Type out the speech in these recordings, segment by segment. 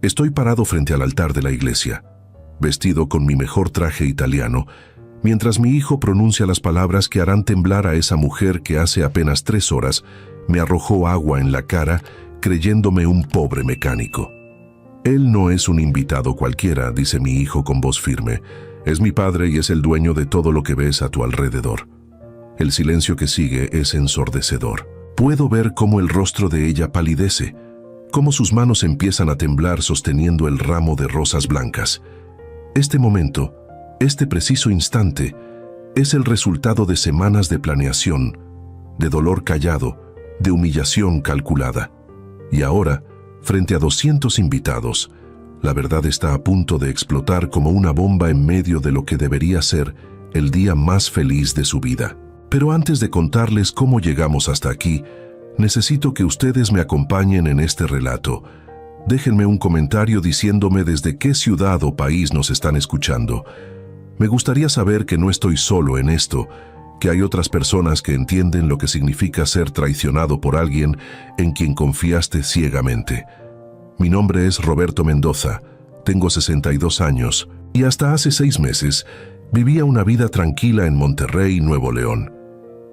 Estoy parado frente al altar de la iglesia, vestido con mi mejor traje italiano, mientras mi hijo pronuncia las palabras que harán temblar a esa mujer que hace apenas 3 horas me arrojó agua en la cara creyéndome un pobre mecánico. Él no es un invitado cualquiera, dice mi hijo con voz firme. Es mi padre y es el dueño de todo lo que ves a tu alrededor. El silencio que sigue es ensordecedor. Puedo ver cómo el rostro de ella palidece, cómo sus manos empiezan a temblar sosteniendo el ramo de rosas blancas. Este momento, este preciso instante, es el resultado de semanas de planeación, de dolor callado, de humillación calculada. Y ahora, frente a 200 invitados, la verdad está a punto de explotar como una bomba en medio de lo que debería ser el día más feliz de su vida. Pero antes de contarles cómo llegamos hasta aquí, necesito que ustedes me acompañen en este relato. Déjenme un comentario diciéndome desde qué ciudad o país nos están escuchando. Me gustaría saber que no estoy solo en esto, que hay otras personas que entienden lo que significa ser traicionado por alguien en quien confiaste ciegamente. Mi nombre es Roberto Mendoza, tengo 62 años y hasta hace 6 meses vivía una vida tranquila en Monterrey, Nuevo León.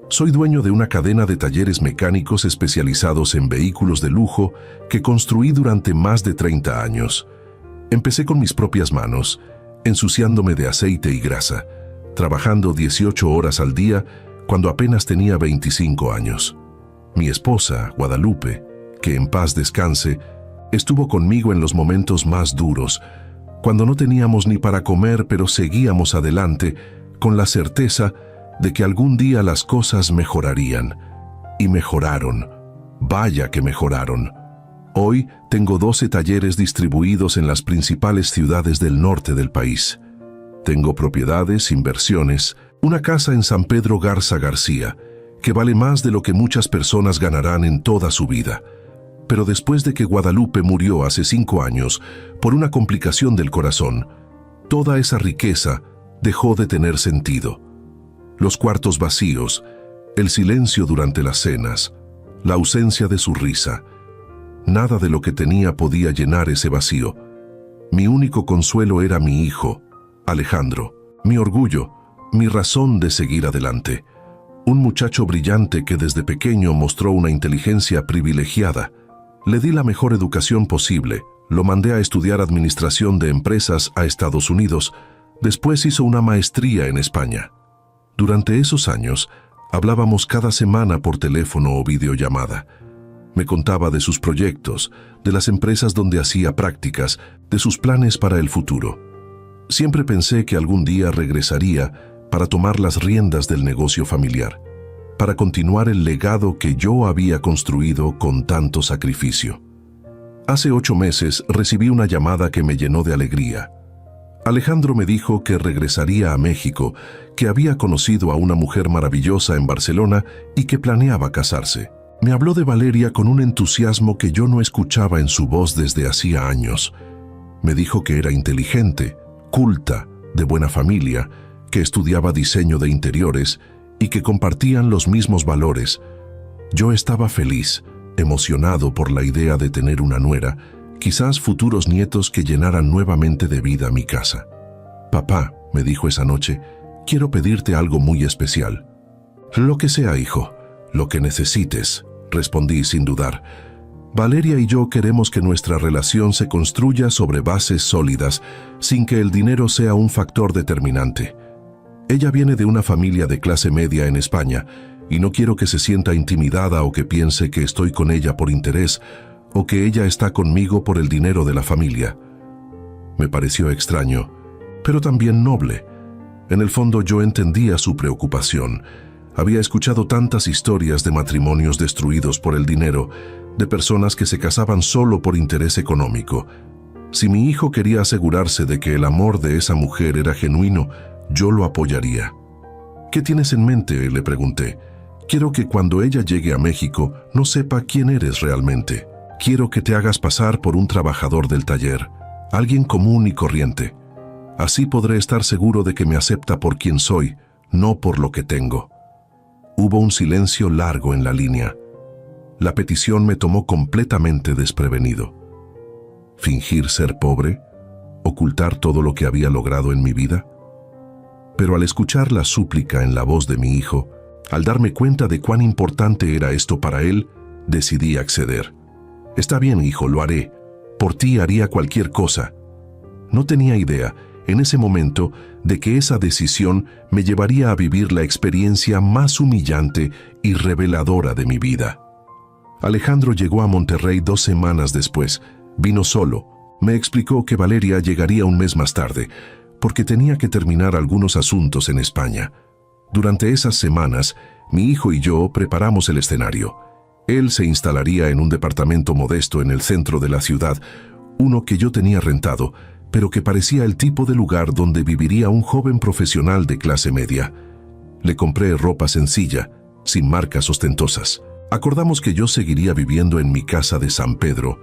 Soy dueño de una cadena de talleres mecánicos especializados en vehículos de lujo que construí durante más de 30 años. Empecé con mis propias manos, ensuciándome de aceite y grasa, trabajando 18 horas al día cuando apenas tenía 25 años. Mi esposa, Guadalupe, que en paz descanse, estuvo conmigo en los momentos más duros, cuando no teníamos ni para comer, pero seguíamos adelante con la certeza de que algún día las cosas mejorarían. Y mejoraron. Vaya que mejoraron. Hoy tengo 12 talleres distribuidos en las principales ciudades del norte del país. Tengo propiedades, inversiones, una casa en San Pedro Garza García, que vale más de lo que muchas personas ganarán en toda su vida. Pero después de que Guadalupe murió hace 5 años por una complicación del corazón, toda esa riqueza dejó de tener sentido. Los cuartos vacíos, el silencio durante las cenas, la ausencia de su risa. Nada de lo que tenía podía llenar ese vacío. Mi único consuelo era mi hijo, Alejandro, mi orgullo, mi razón de seguir adelante. Un muchacho brillante que desde pequeño mostró una inteligencia privilegiada. Le di la mejor educación posible, lo mandé a estudiar administración de empresas a Estados Unidos, después hizo una maestría en España. Durante esos años, hablábamos cada semana por teléfono o videollamada. Me contaba de sus proyectos, de las empresas donde hacía prácticas, de sus planes para el futuro. Siempre pensé que algún día regresaría para tomar las riendas del negocio familiar, para continuar el legado que yo había construido con tanto sacrificio. Hace 8 meses recibí una llamada que me llenó de alegría. Alejandro me dijo que regresaría a México, que había conocido a una mujer maravillosa en Barcelona y que planeaba casarse. Me habló de Valeria con un entusiasmo que yo no escuchaba en su voz desde hacía años. Me dijo que era inteligente, culta, de buena familia, que estudiaba diseño de interiores y que compartían los mismos valores. Yo estaba feliz, emocionado por la idea de tener una nuera, quizás futuros nietos que llenaran nuevamente de vida mi casa. Papá, me dijo esa noche, quiero pedirte algo muy especial. Lo que sea, hijo, lo que necesites, respondí sin dudar. Valeria y yo queremos que nuestra relación se construya sobre bases sólidas, sin que el dinero sea un factor determinante. Ella viene de una familia de clase media en España, y no quiero que se sienta intimidada o que piense que estoy con ella por interés, o que ella está conmigo por el dinero de la familia. Me pareció extraño, pero también noble. En el fondo yo entendía su preocupación. Había escuchado tantas historias de matrimonios destruidos por el dinero, de personas que se casaban solo por interés económico. Si mi hijo quería asegurarse de que el amor de esa mujer era genuino, yo lo apoyaría. ¿Qué tienes en mente?, le pregunté. Quiero que cuando ella llegue a México no sepa quién eres realmente. Quiero que te hagas pasar por un trabajador del taller, alguien común y corriente. Así podré estar seguro de que me acepta por quien soy, no por lo que tengo. Hubo un silencio largo en la línea. La petición me tomó completamente desprevenido. ¿Fingir ser pobre? ¿Ocultar todo lo que había logrado en mi vida? Pero al escuchar la súplica en la voz de mi hijo, al darme cuenta de cuán importante era esto para él, decidí acceder. Está bien, hijo, lo haré. Por ti haría cualquier cosa. No tenía idea, en ese momento, de que esa decisión me llevaría a vivir la experiencia más humillante y reveladora de mi vida. Alejandro llegó a Monterrey 2 semanas después. Vino solo. Me explicó que Valeria llegaría un mes más tarde, porque tenía que terminar algunos asuntos en España. Durante esas semanas, mi hijo y yo preparamos el escenario. Él se instalaría en un departamento modesto en el centro de la ciudad, uno que yo tenía rentado, pero que parecía el tipo de lugar donde viviría un joven profesional de clase media. Le compré ropa sencilla, sin marcas ostentosas. Acordamos que yo seguiría viviendo en mi casa de San Pedro,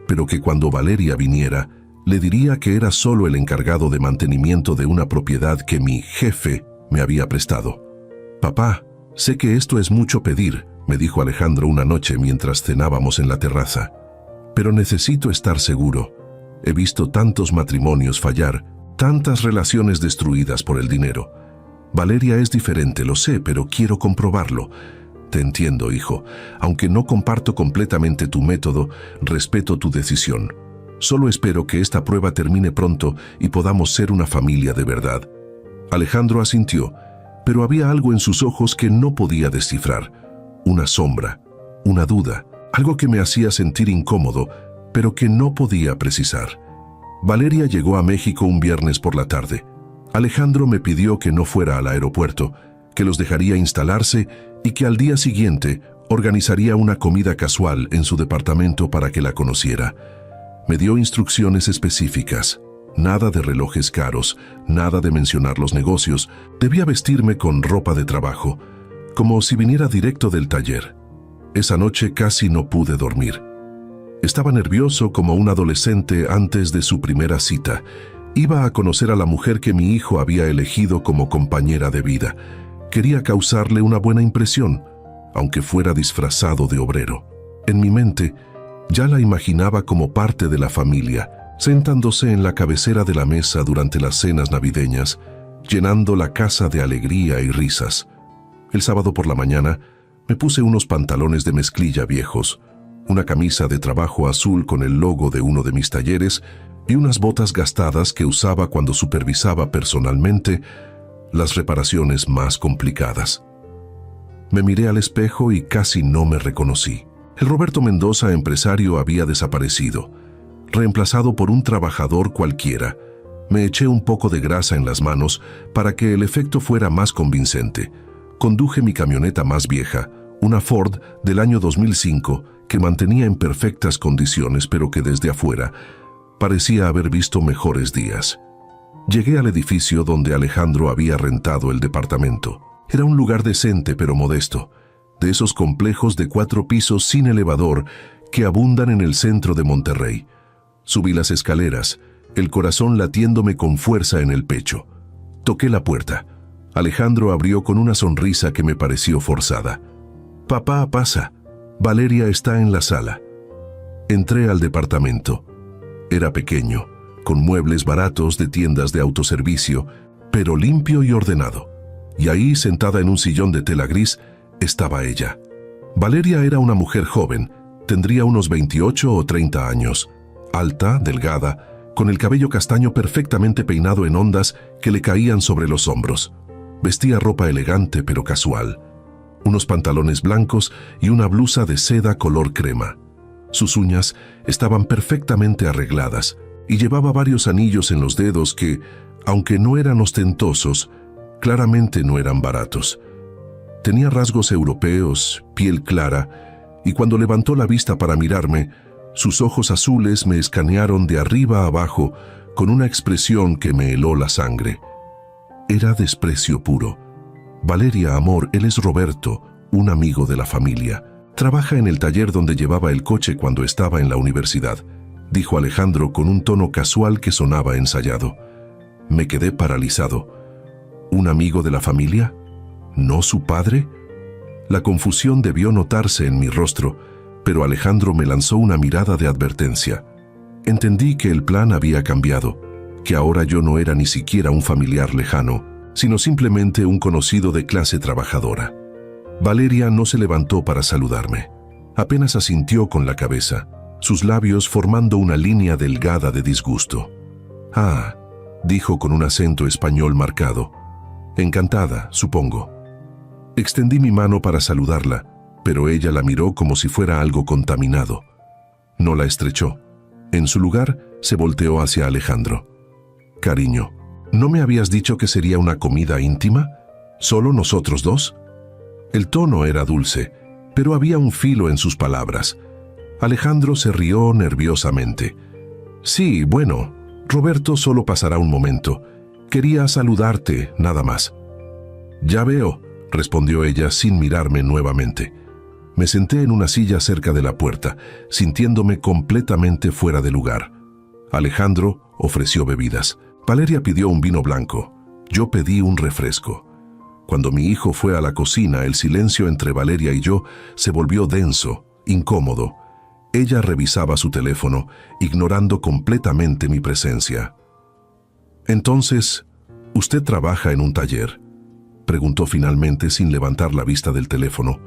pero que cuando Valeria viniera, le diría que era solo el encargado de mantenimiento de una propiedad que mi jefe me había prestado. «Papá, sé que esto es mucho pedir», me dijo Alejandro una noche mientras cenábamos en la terraza. «Pero necesito estar seguro. He visto tantos matrimonios fallar, tantas relaciones destruidas por el dinero. Valeria es diferente, lo sé, pero quiero comprobarlo. Te entiendo, hijo. Aunque no comparto completamente tu método, respeto tu decisión. Solo espero que esta prueba termine pronto y podamos ser una familia de verdad». Alejandro asintió, pero había algo en sus ojos que no podía descifrar. Una sombra, una duda, algo que me hacía sentir incómodo, pero que no podía precisar. Valeria llegó a México un viernes por la tarde. Alejandro me pidió que no fuera al aeropuerto, que los dejaría instalarse y que al día siguiente organizaría una comida casual en su departamento para que la conociera. Me dio instrucciones específicas. Nada de relojes caros, nada de mencionar los negocios. Debía vestirme con ropa de trabajo, como si viniera directo del taller. Esa noche casi no pude dormir. Estaba nervioso como un adolescente antes de su primera cita. Iba a conocer a la mujer que mi hijo había elegido como compañera de vida. Quería causarle una buena impresión, aunque fuera disfrazado de obrero. En mi mente, ya la imaginaba como parte de la familia, sentándose en la cabecera de la mesa durante las cenas navideñas, llenando la casa de alegría y risas. El sábado por la mañana, me puse unos pantalones de mezclilla viejos, una camisa de trabajo azul con el logo de uno de mis talleres y unas botas gastadas que usaba cuando supervisaba personalmente las reparaciones más complicadas. Me miré al espejo y casi no me reconocí. El Roberto Mendoza, empresario, había desaparecido, reemplazado por un trabajador cualquiera. Me eché un poco de grasa en las manos para que el efecto fuera más convincente. Conduje mi camioneta más vieja, una Ford del año 2005, que mantenía en perfectas condiciones, pero que desde afuera parecía haber visto mejores días. Llegué al edificio donde Alejandro había rentado el departamento. Era un lugar decente pero modesto, de esos complejos de 4 pisos sin elevador que abundan en el centro de Monterrey. Subí las escaleras, el corazón latiéndome con fuerza en el pecho. Toqué la puerta. Alejandro abrió con una sonrisa que me pareció forzada. «Papá, pasa. Valeria está en la sala». Entré al departamento. Era pequeño, con muebles baratos de tiendas de autoservicio, pero limpio y ordenado. Y ahí, sentada en un sillón de tela gris, estaba ella. Valeria era una mujer joven, tendría unos 28 o 30 años, alta, delgada, con el cabello castaño perfectamente peinado en ondas que le caían sobre los hombros. Vestía ropa elegante pero casual, unos pantalones blancos y una blusa de seda color crema. Sus uñas estaban perfectamente arregladas y llevaba varios anillos en los dedos que, aunque no eran ostentosos, claramente no eran baratos. Tenía rasgos europeos, piel clara, y cuando levantó la vista para mirarme, sus ojos azules me escanearon de arriba a abajo con una expresión que me heló la sangre. Era desprecio puro. «Valeria, amor, él es Roberto, un amigo de la familia. Trabaja en el taller donde llevaba el coche cuando estaba en la universidad», dijo Alejandro con un tono casual que sonaba ensayado. Me quedé paralizado. ¿Un amigo de la familia? ¿No su padre? La confusión debió notarse en mi rostro, pero Alejandro me lanzó una mirada de advertencia. Entendí que el plan había cambiado, que ahora yo no era ni siquiera un familiar lejano, sino simplemente un conocido de clase trabajadora. Valeria no se levantó para saludarme. Apenas asintió con la cabeza, sus labios formando una línea delgada de disgusto. «Ah», dijo con un acento español marcado. «Encantada, supongo». Extendí mi mano para saludarla, pero ella la miró como si fuera algo contaminado. No la estrechó. En su lugar, se volteó hacia Alejandro. «Cariño, ¿no me habías dicho que sería una comida íntima? ¿Solo nosotros dos?» El tono era dulce, pero había un filo en sus palabras. Alejandro se rió nerviosamente. «Sí, bueno, Roberto solo pasará un momento. Quería saludarte, nada más». «Ya veo», respondió ella sin mirarme nuevamente. Me senté en una silla cerca de la puerta, sintiéndome completamente fuera de lugar. Alejandro ofreció bebidas. Valeria pidió un vino blanco. Yo pedí un refresco. Cuando mi hijo fue a la cocina, el silencio entre Valeria y yo se volvió denso, incómodo. Ella revisaba su teléfono, ignorando completamente mi presencia. «Entonces, ¿usted trabaja en un taller?», preguntó finalmente sin levantar la vista del teléfono.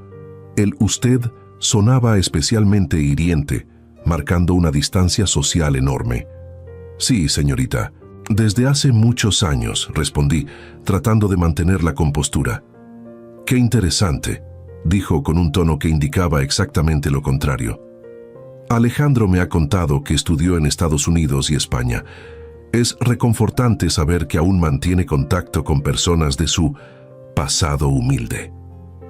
El usted sonaba especialmente hiriente, marcando una distancia social enorme. «Sí, señorita. Desde hace muchos años», respondí, tratando de mantener la compostura. «Qué interesante», dijo con un tono que indicaba exactamente lo contrario. «Alejandro me ha contado que estudió en Estados Unidos y España. Es reconfortante saber que aún mantiene contacto con personas de su pasado humilde».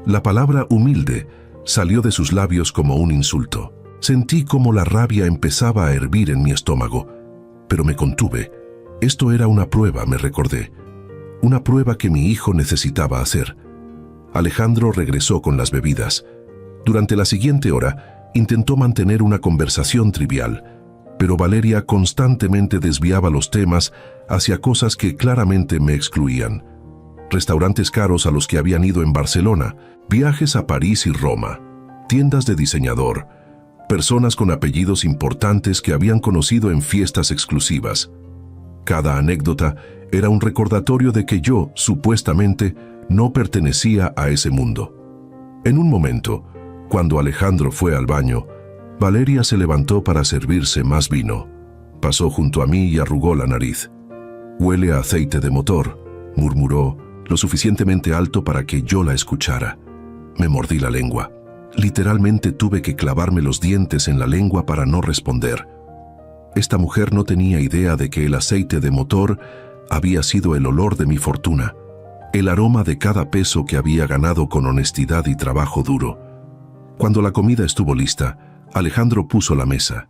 La palabra humilde salió de sus labios como un insulto. Sentí como la rabia empezaba a hervir en mi estómago, pero me contuve. Esto era una prueba, me recordé. Una prueba que mi hijo necesitaba hacer. Alejandro regresó con las bebidas. Durante la siguiente hora, intentó mantener una conversación trivial, pero Valeria constantemente desviaba los temas hacia cosas que claramente me excluían. Restaurantes caros a los que habían ido en Barcelona, viajes a París y Roma, tiendas de diseñador, personas con apellidos importantes que habían conocido en fiestas exclusivas. Cada anécdota era un recordatorio de que yo, supuestamente, no pertenecía a ese mundo. En un momento, cuando Alejandro fue al baño, Valeria se levantó para servirse más vino. Pasó junto a mí y arrugó la nariz. «Huele a aceite de motor», murmuró, lo suficientemente alto para que yo la escuchara. Me mordí la lengua. Literalmente tuve que clavarme los dientes en la lengua para no responder. Esta mujer no tenía idea de que el aceite de motor había sido el olor de mi fortuna, el aroma de cada peso que había ganado con honestidad y trabajo duro. Cuando la comida estuvo lista, Alejandro puso la mesa.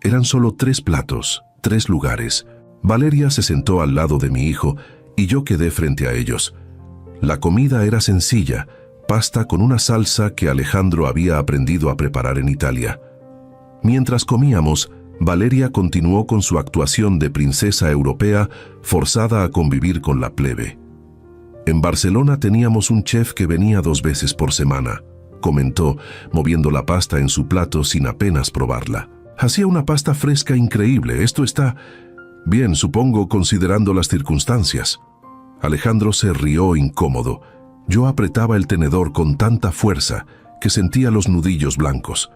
Eran solo 3 platos, 3 lugares. Valeria se sentó al lado de mi hijo y yo quedé frente a ellos. La comida era sencilla, pasta con una salsa que Alejandro había aprendido a preparar en Italia. Mientras comíamos, Valeria continuó con su actuación de princesa europea forzada a convivir con la plebe. «En Barcelona teníamos un chef que venía 2 veces por semana», comentó, moviendo la pasta en su plato sin apenas probarla. «Hacía una pasta fresca increíble. Esto está bien, supongo, considerando las circunstancias». Alejandro se rió incómodo. Yo apretaba el tenedor con tanta fuerza que sentía los nudillos blancos.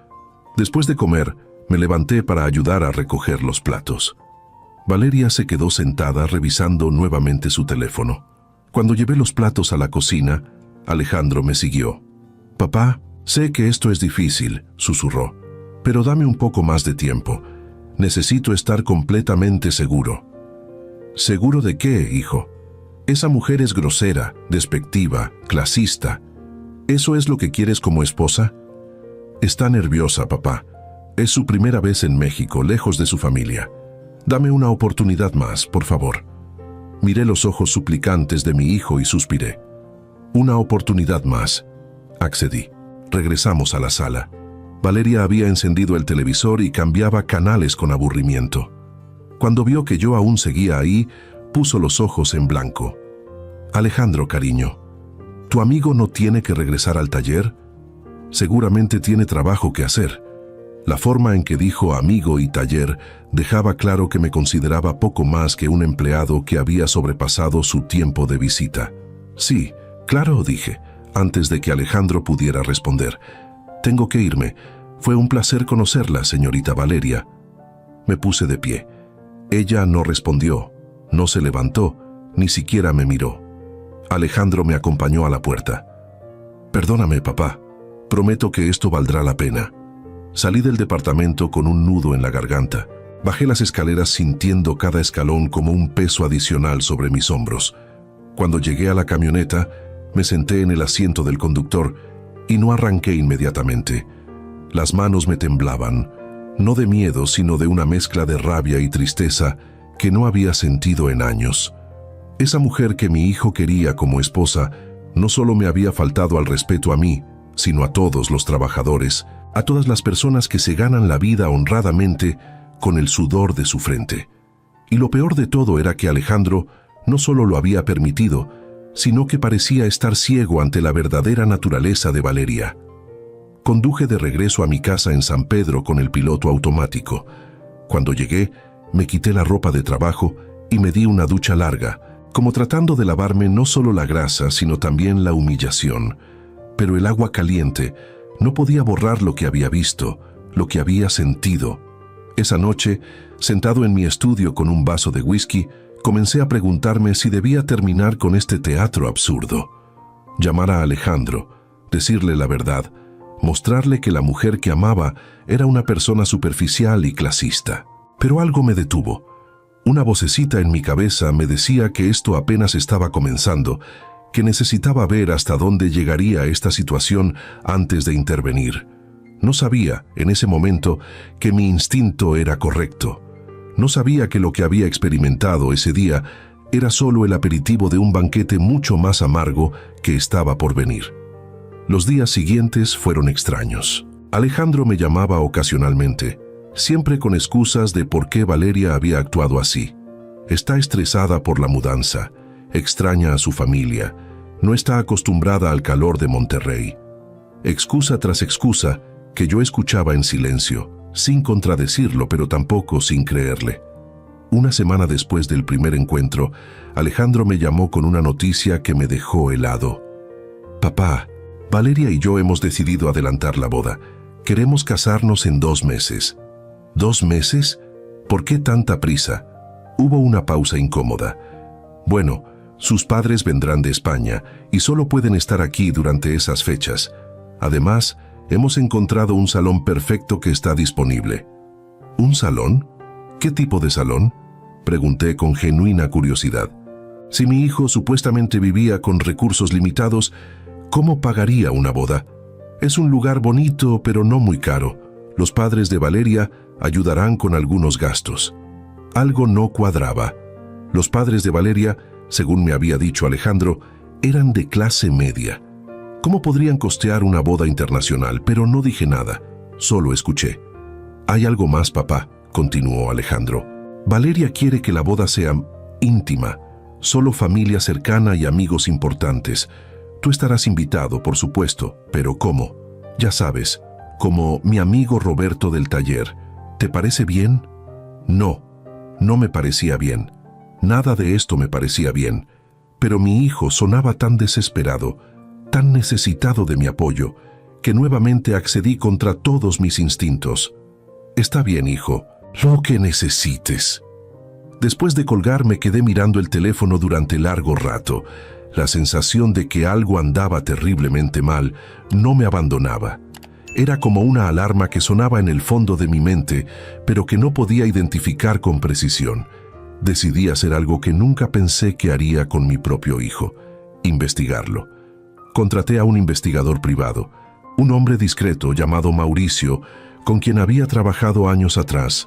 Después de comer, me levanté para ayudar a recoger los platos. Valeria se quedó sentada revisando nuevamente su teléfono. Cuando llevé los platos a la cocina, Alejandro me siguió. «Papá, sé que esto es difícil», susurró, «pero dame un poco más de tiempo. Necesito estar completamente seguro». «¿Seguro de qué, hijo? Esa mujer es grosera, despectiva, clasista. ¿Eso es lo que quieres como esposa?» «Está nerviosa, papá. Es su primera vez en México, lejos de su familia. Dame una oportunidad más, por favor». Miré los ojos suplicantes de mi hijo y suspiré. «Una oportunidad más», accedí. Regresamos a la sala. Valeria había encendido el televisor y cambiaba canales con aburrimiento. Cuando vio que yo aún seguía ahí, puso los ojos en blanco. «Alejandro, cariño, ¿tu amigo no tiene que regresar al taller? Seguramente tiene trabajo que hacer. La forma en que dijo amigo y taller dejaba claro que me consideraba poco más que un empleado que había sobrepasado su tiempo de visita. Sí, claro, dije, antes de que Alejandro pudiera responder. Tengo que irme. Fue un placer conocerla, señorita Valeria. Me puse de pie. Ella no respondió, no se levantó, ni siquiera me miró. Alejandro me acompañó a la puerta. Perdóname, papá. Prometo que esto valdrá la pena. Salí del departamento con un nudo en la garganta. Bajé las escaleras sintiendo cada escalón como un peso adicional sobre mis hombros. Cuando llegué a la camioneta, me senté en el asiento del conductor y no arranqué inmediatamente. Las manos me temblaban, no de miedo, sino de una mezcla de rabia y tristeza que no había sentido en años. Esa mujer que mi hijo quería como esposa no solo me había faltado al respeto a mí, sino a todos los trabajadores, a todas las personas que se ganan la vida honradamente con el sudor de su frente. Y lo peor de todo era que Alejandro no solo lo había permitido, sino que parecía estar ciego ante la verdadera naturaleza de Valeria. Conduje de regreso a mi casa en San Pedro con el piloto automático. Cuando llegué, me quité la ropa de trabajo y me di una ducha larga, como tratando de lavarme no solo la grasa, sino también la humillación. Pero el agua caliente no podía borrar lo que había visto, lo que había sentido. Esa noche, sentado en mi estudio con un vaso de whisky, comencé a preguntarme si debía terminar con este teatro absurdo. Llamar a Alejandro, decirle la verdad, mostrarle que la mujer que amaba era una persona superficial y clasista. Pero algo me detuvo. Una vocecita en mi cabeza me decía que esto apenas estaba comenzando, que necesitaba ver hasta dónde llegaría esta situación antes de intervenir. No sabía, en ese momento, que mi instinto era correcto. No sabía que lo que había experimentado ese día era solo el aperitivo de un banquete mucho más amargo que estaba por venir. Los días siguientes fueron extraños. Alejandro me llamaba ocasionalmente, siempre con excusas de por qué Valeria había actuado así. Está estresada por la mudanza, extraña a su familia, no está acostumbrada al calor de Monterrey. Excusa tras excusa que yo escuchaba en silencio, sin contradecirlo, pero tampoco sin creerle. Una semana después del primer encuentro, Alejandro me llamó con una noticia que me dejó helado. Papá, Valeria y yo hemos decidido adelantar la boda. Queremos casarnos en 2 meses. ¿2 meses? ¿Por qué tanta prisa? Hubo una pausa incómoda. Bueno, sus padres vendrán de España y solo pueden estar aquí durante esas fechas. Además, hemos encontrado un salón perfecto que está disponible. ¿Un salón? ¿Qué tipo de salón? Pregunté con genuina curiosidad. Si mi hijo supuestamente vivía con recursos limitados, ¿cómo pagaría una boda? Es un lugar bonito, pero no muy caro. Los padres de Valeria ayudarán con algunos gastos. Algo no cuadraba. Los padres de Valeria, según me había dicho Alejandro, eran de clase media. ¿Cómo podrían costear una boda internacional? Pero no dije nada, solo escuché. «Hay algo más, papá», continuó Alejandro. «Valeria quiere que la boda sea íntima, solo familia cercana y amigos importantes. Tú estarás invitado, por supuesto, pero ¿cómo? Ya sabes, como mi amigo Roberto del taller. ¿Te parece bien?» No, no me parecía bien. Nada de esto me parecía bien. Pero mi hijo sonaba tan desesperado, tan necesitado de mi apoyo, que nuevamente accedí contra todos mis instintos. «Está bien, hijo, lo que necesites». Después de colgar me quedé mirando el teléfono durante largo rato. La sensación de que algo andaba terriblemente mal no me abandonaba. Era como una alarma que sonaba en el fondo de mi mente, pero que no podía identificar con precisión. Decidí hacer algo que nunca pensé que haría con mi propio hijo: investigarlo. Contraté a un investigador privado, un hombre discreto llamado Mauricio, con quien había trabajado años atrás,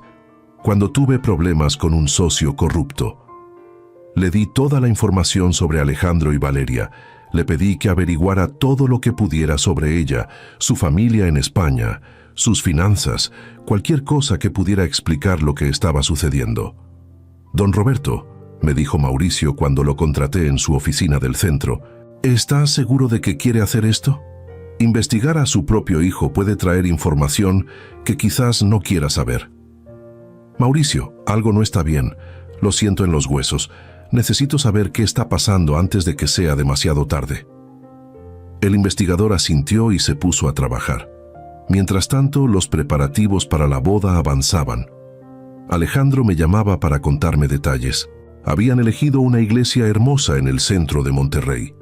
cuando tuve problemas con un socio corrupto. Le di toda la información sobre Alejandro y Valeria. Le pedí que averiguara todo lo que pudiera sobre ella, su familia en España, sus finanzas, cualquier cosa que pudiera explicar lo que estaba sucediendo. «Don Roberto», me dijo Mauricio cuando lo contraté en su oficina del centro, «¿está seguro de que quiere hacer esto?» Investigar a su propio hijo puede traer información que quizás no quiera saber. Mauricio, algo no está bien. Lo siento en los huesos. Necesito saber qué está pasando antes de que sea demasiado tarde. El investigador asintió y se puso a trabajar. Mientras tanto, los preparativos para la boda avanzaban. Alejandro me llamaba para contarme detalles. Habían elegido una iglesia hermosa en el centro de Monterrey.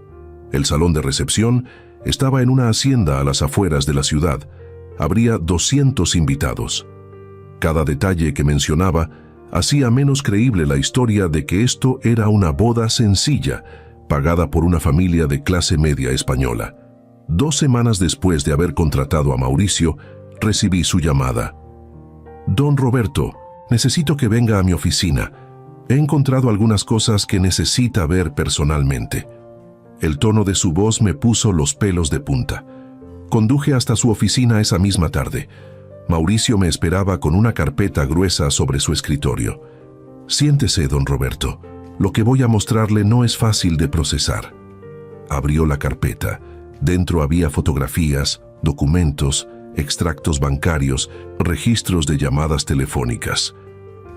El salón de recepción estaba en una hacienda a las afueras de la ciudad. Habría 200 invitados. Cada detalle que mencionaba hacía menos creíble la historia de que esto era una boda sencilla, pagada por una familia de clase media española. 2 semanas después de haber contratado a Mauricio, recibí su llamada. «Don Roberto, necesito que venga a mi oficina. He encontrado algunas cosas que necesita ver personalmente». El tono de su voz me puso los pelos de punta. Conduje hasta su oficina esa misma tarde. Mauricio me esperaba con una carpeta gruesa sobre su escritorio. «Siéntese, don Roberto. Lo que voy a mostrarle no es fácil de procesar». Abrió la carpeta. Dentro había fotografías, documentos, extractos bancarios, registros de llamadas telefónicas.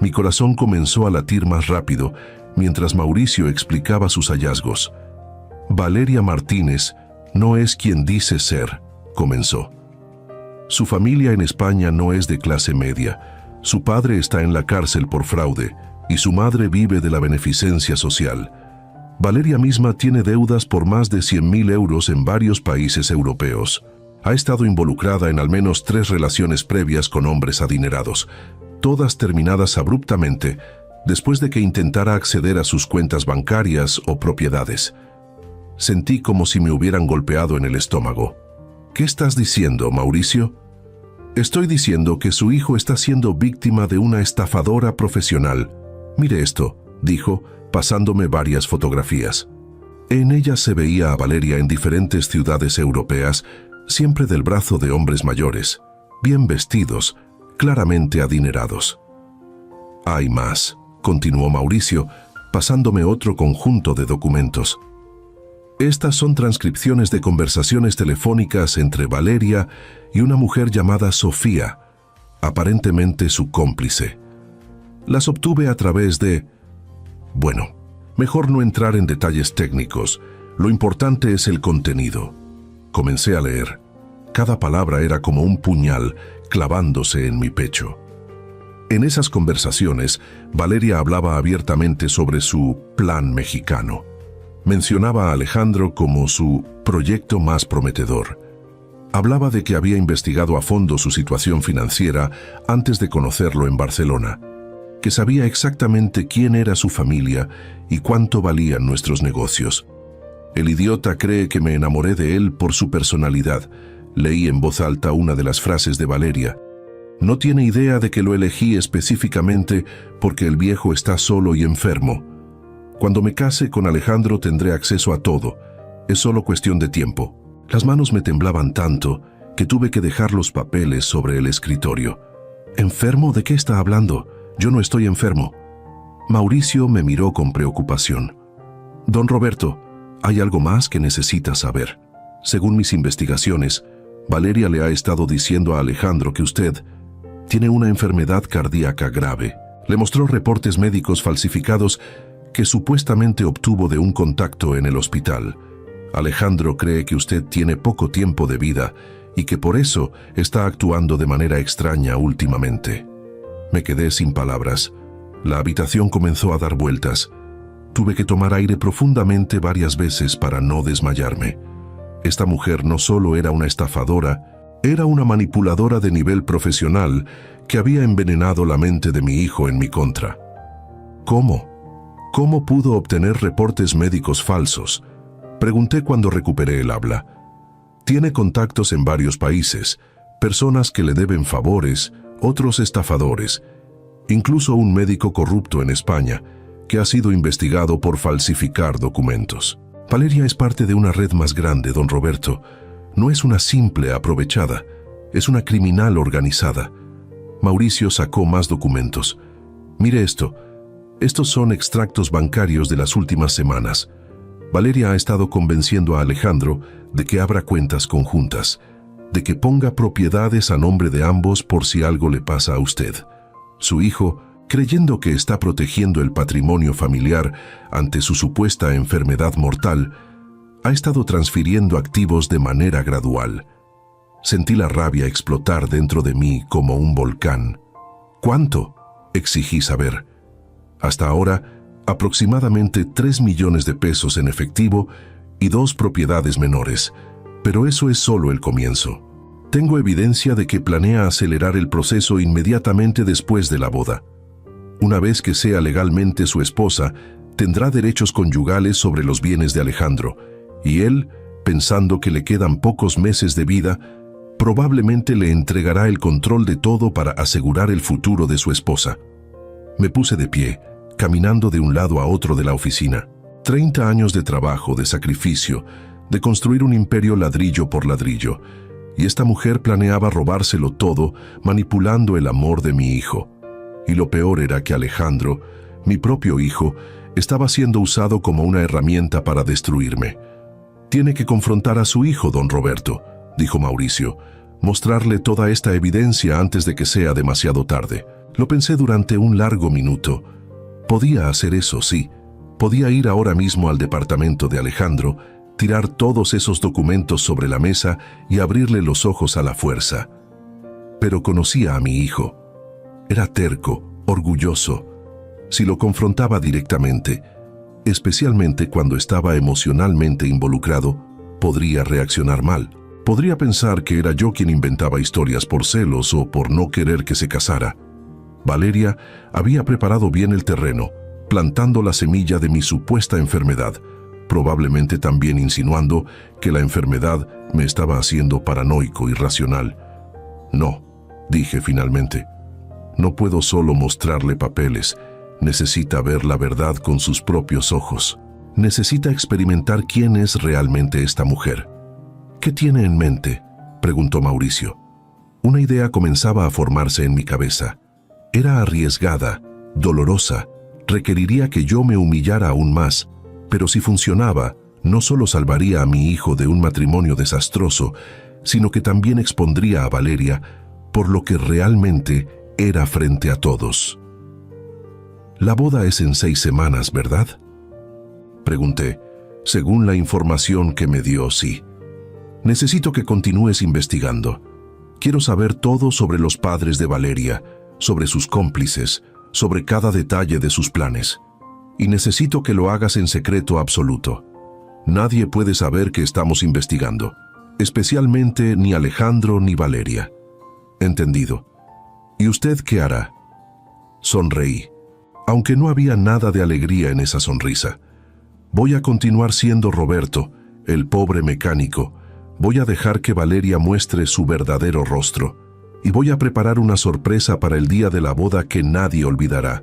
Mi corazón comenzó a latir más rápido mientras Mauricio explicaba sus hallazgos. «Valeria Martínez no es quien dice ser», comenzó. «Su familia en España no es de clase media. Su padre está en la cárcel por fraude y su madre vive de la beneficencia social. Valeria misma tiene deudas por más de 100.000 euros en varios países europeos. Ha estado involucrada en al menos 3 relaciones previas con hombres adinerados, todas terminadas abruptamente después de que intentara acceder a sus cuentas bancarias o propiedades». Sentí como si me hubieran golpeado en el estómago. «¿Qué estás diciendo, Mauricio?» «Estoy diciendo que su hijo está siendo víctima de una estafadora profesional. Mire esto», dijo, pasándome varias fotografías. En ellas se veía a Valeria en diferentes ciudades europeas, siempre del brazo de hombres mayores, bien vestidos, claramente adinerados. «Hay más», continuó Mauricio, pasándome otro conjunto de documentos. «Estas son transcripciones de conversaciones telefónicas entre Valeria y una mujer llamada Sofía, aparentemente su cómplice. Las obtuve a través de... Bueno, mejor no entrar en detalles técnicos. Lo importante es el contenido». Comencé a leer. Cada palabra era como un puñal clavándose en mi pecho. En esas conversaciones, Valeria hablaba abiertamente sobre su plan mexicano. Mencionaba a Alejandro como su proyecto más prometedor. Hablaba de que había investigado a fondo su situación financiera antes de conocerlo en Barcelona, que sabía exactamente quién era su familia y cuánto valían nuestros negocios. «El idiota cree que me enamoré de él por su personalidad», leí en voz alta una de las frases de Valeria. «No tiene idea de que lo elegí específicamente porque el viejo está solo y enfermo. Cuando me case con Alejandro tendré acceso a todo. Es solo cuestión de tiempo». Las manos me temblaban tanto que tuve que dejar los papeles sobre el escritorio. «¿Enfermo? ¿De qué está hablando? Yo no estoy enfermo». Mauricio me miró con preocupación. «Don Roberto, hay algo más que necesita saber. Según mis investigaciones, Valeria le ha estado diciendo a Alejandro que usted tiene una enfermedad cardíaca grave. Le mostró reportes médicos falsificados que supuestamente obtuvo de un contacto en el hospital. Alejandro cree que usted tiene poco tiempo de vida y que por eso está actuando de manera extraña últimamente». Me quedé sin palabras. La habitación comenzó a dar vueltas. Tuve que tomar aire profundamente varias veces para no desmayarme. Esta mujer no solo era una estafadora, era una manipuladora de nivel profesional que había envenenado la mente de mi hijo en mi contra. ¿Cómo? ¿Cómo pudo obtener reportes médicos falsos?, pregunté cuando recuperé el habla. Tiene contactos en varios países, personas que le deben favores, otros estafadores, incluso un médico corrupto en España, que ha sido investigado por falsificar documentos. Valeria es parte de una red más grande, don Roberto. No es una simple aprovechada, es una criminal organizada. Mauricio sacó más documentos. «Mire esto. Estos son extractos bancarios de las últimas semanas. Valeria ha estado convenciendo a Alejandro de que abra cuentas conjuntas, de que ponga propiedades a nombre de ambos por si algo le pasa a usted. Su hijo, creyendo que está protegiendo el patrimonio familiar ante su supuesta enfermedad mortal, ha estado transfiriendo activos de manera gradual. Sentí la rabia explotar dentro de mí como un volcán. ¿Cuánto?, exigí saber. Hasta ahora, aproximadamente 3 millones de pesos en efectivo y 2 propiedades menores, pero eso es solo el comienzo. Tengo evidencia de que planea acelerar el proceso inmediatamente después de la boda. Una vez que sea legalmente su esposa, tendrá derechos conyugales sobre los bienes de Alejandro, y él, pensando que le quedan pocos meses de vida, probablemente le entregará el control de todo para asegurar el futuro de su esposa. Me puse de pie, caminando de un lado a otro de la oficina. 30 años de trabajo, de sacrificio, de construir un imperio ladrillo por ladrillo, y esta mujer planeaba robárselo todo, manipulando el amor de mi hijo. Y lo peor era que Alejandro, mi propio hijo, estaba siendo usado como una herramienta para destruirme. «Tiene que confrontar a su hijo, don Roberto», dijo Mauricio, «mostrarle toda esta evidencia antes de que sea demasiado tarde». Lo pensé durante un largo minuto. Podía hacer eso, sí. Podía ir ahora mismo al departamento de Alejandro, tirar todos esos documentos sobre la mesa y abrirle los ojos a la fuerza. Pero conocía a mi hijo. Era terco, orgulloso. Si lo confrontaba directamente, especialmente cuando estaba emocionalmente involucrado, podría reaccionar mal. Podría pensar que era yo quien inventaba historias por celos o por no querer que se casara. Valeria había preparado bien el terreno, plantando la semilla de mi supuesta enfermedad, probablemente también insinuando que la enfermedad me estaba haciendo paranoico y irracional. «No», dije finalmente. «No puedo solo mostrarle papeles. Necesita ver la verdad con sus propios ojos. Necesita experimentar quién es realmente esta mujer». «¿Qué tiene en mente?», preguntó Mauricio. Una idea comenzaba a formarse en mi cabeza. Era arriesgada, dolorosa, requeriría que yo me humillara aún más, pero si funcionaba, no solo salvaría a mi hijo de un matrimonio desastroso, sino que también expondría a Valeria por lo que realmente era frente a todos. «La boda es en 6 semanas, ¿verdad?», pregunté. «Según la información que me dio, sí. Necesito que continúes investigando. Quiero saber todo sobre los padres de Valeria, sobre sus cómplices, sobre cada detalle de sus planes. Y necesito que lo hagas en secreto absoluto. Nadie puede saber que estamos investigando, especialmente ni Alejandro ni Valeria». «Entendido. ¿Y usted qué hará?». Sonreí, aunque no había nada de alegría en esa sonrisa. «Voy a continuar siendo Roberto, el pobre mecánico. Voy a dejar que Valeria muestre su verdadero rostro. Y voy a preparar una sorpresa para el día de la boda que nadie olvidará».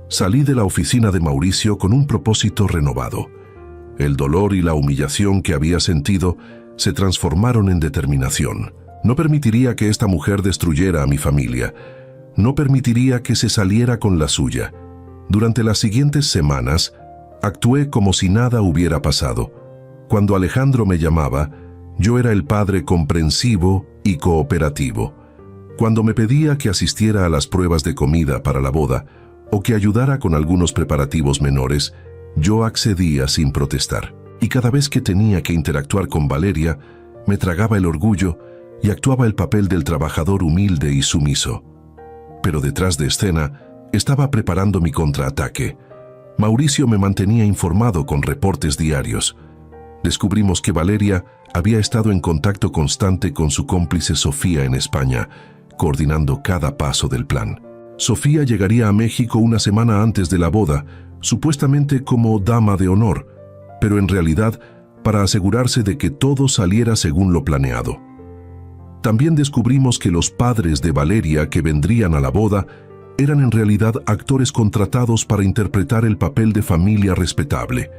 Salí de la oficina de Mauricio con un propósito renovado. El dolor y la humillación que había sentido se transformaron en determinación. No permitiría que esta mujer destruyera a mi familia. No permitiría que se saliera con la suya. Durante las siguientes semanas, actué como si nada hubiera pasado. Cuando Alejandro me llamaba, yo era el padre comprensivo y cooperativo. Cuando me pedía que asistiera a las pruebas de comida para la boda o que ayudara con algunos preparativos menores, yo accedía sin protestar. Y cada vez que tenía que interactuar con Valeria, me tragaba el orgullo y actuaba el papel del trabajador humilde y sumiso. Pero detrás de escena, estaba preparando mi contraataque. Mauricio me mantenía informado con reportes diarios. Descubrimos que Valeria había estado en contacto constante con su cómplice Sofía en España, coordinando cada paso del plan. Sofía llegaría a México una semana antes de la boda, supuestamente como dama de honor, pero en realidad para asegurarse de que todo saliera según lo planeado. También descubrimos que los padres de Valeria que vendrían a la boda eran en realidad actores contratados para interpretar el papel de familia respetable.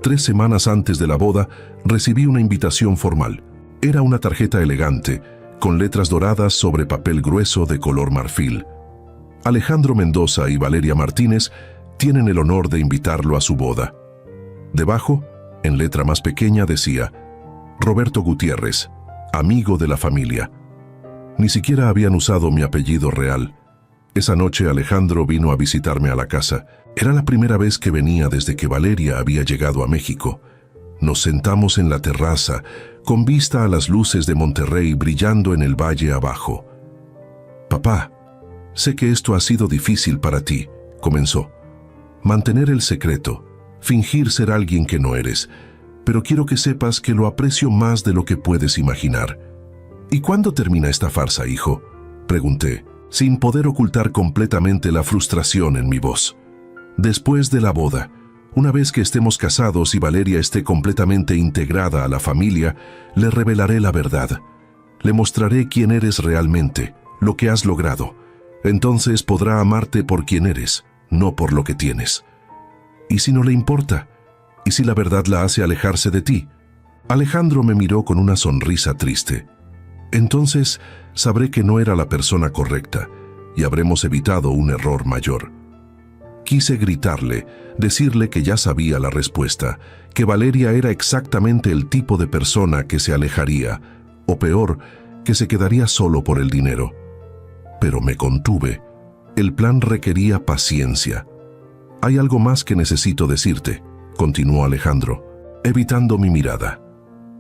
3 semanas antes de la boda recibí una invitación formal. Era una tarjeta elegante, con letras doradas sobre papel grueso de color marfil. Alejandro Mendoza y Valeria Martínez tienen el honor de invitarlo a su boda. Debajo, En letra más pequeña decía: Roberto Gutiérrez, amigo de la familia. Ni siquiera habían usado mi apellido real. Esa noche Alejandro vino a visitarme a la casa. Era la primera vez que venía desde que Valeria había llegado a México. Nos sentamos en la terraza, con vista a las luces de Monterrey brillando en el valle abajo. «Papá, sé que esto ha sido difícil para ti», comenzó. «Mantener el secreto, fingir ser alguien que no eres, pero quiero que sepas que lo aprecio más de lo que puedes imaginar». «¿Y cuándo termina esta farsa, hijo?», pregunté, sin poder ocultar completamente la frustración en mi voz. «Después de la boda. Una vez que estemos casados y Valeria esté completamente integrada a la familia, le revelaré la verdad. Le mostraré quién eres realmente, lo que has logrado. Entonces podrá amarte por quien eres, no por lo que tienes». «¿Y si no le importa? ¿Y si la verdad la hace alejarse de ti?». Alejandro me miró con una sonrisa triste. «Entonces sabré que no era la persona correcta y habremos evitado un error mayor». Quise gritarle, decirle que ya sabía la respuesta, que Valeria era exactamente el tipo de persona que se alejaría, o peor, que se quedaría solo por el dinero. Pero me contuve. El plan requería paciencia. «Hay algo más que necesito decirte», continuó Alejandro, evitando mi mirada.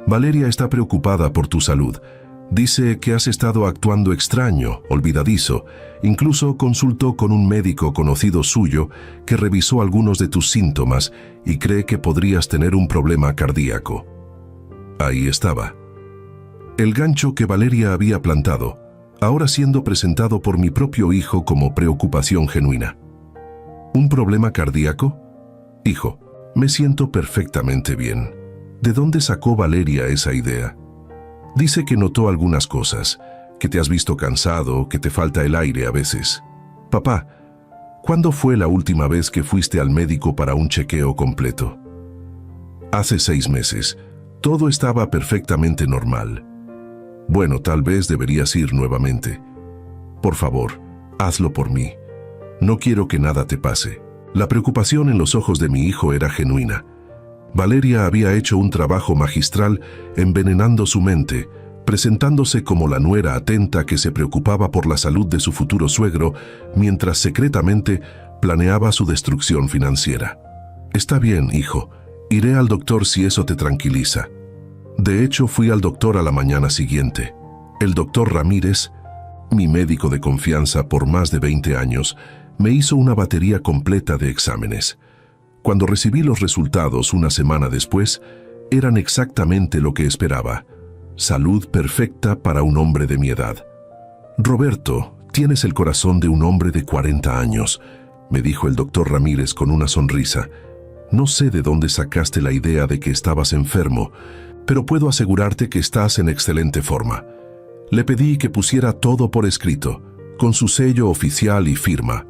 «Valeria está preocupada por tu salud. Dice que has estado actuando extraño, olvidadizo. Incluso consultó con un médico conocido suyo que revisó algunos de tus síntomas y cree que podrías tener un problema cardíaco». Ahí estaba. El gancho que Valeria había plantado, ahora siendo presentado por mi propio hijo como preocupación genuina. ¿Un problema cardíaco? Hijo, me siento perfectamente bien. ¿De dónde sacó Valeria esa idea? Dice que notó algunas cosas, que te has visto cansado, que te falta el aire a veces. Papá, ¿cuándo fue la última vez que fuiste al médico para un chequeo completo? Hace 6 meses. Todo estaba perfectamente normal. Bueno, tal vez deberías ir nuevamente. Por favor, hazlo por mí. No quiero que nada te pase. La preocupación en los ojos de mi hijo era genuina. Valeria había hecho un trabajo magistral envenenando su mente, presentándose como la nuera atenta que se preocupaba por la salud de su futuro suegro, mientras secretamente planeaba su destrucción financiera. «Está bien, hijo. Iré al doctor si eso te tranquiliza». De hecho, fui al doctor a la mañana siguiente. El doctor Ramírez, mi médico de confianza por más de 20 años, me hizo una batería completa de exámenes. Cuando recibí los resultados una semana después, eran exactamente lo que esperaba. Salud perfecta para un hombre de mi edad. «Roberto, tienes el corazón de un hombre de 40 años», me dijo el doctor Ramírez con una sonrisa. «No sé de dónde sacaste la idea de que estabas enfermo, pero puedo asegurarte que estás en excelente forma». Le pedí que pusiera todo por escrito, con su sello oficial y firma.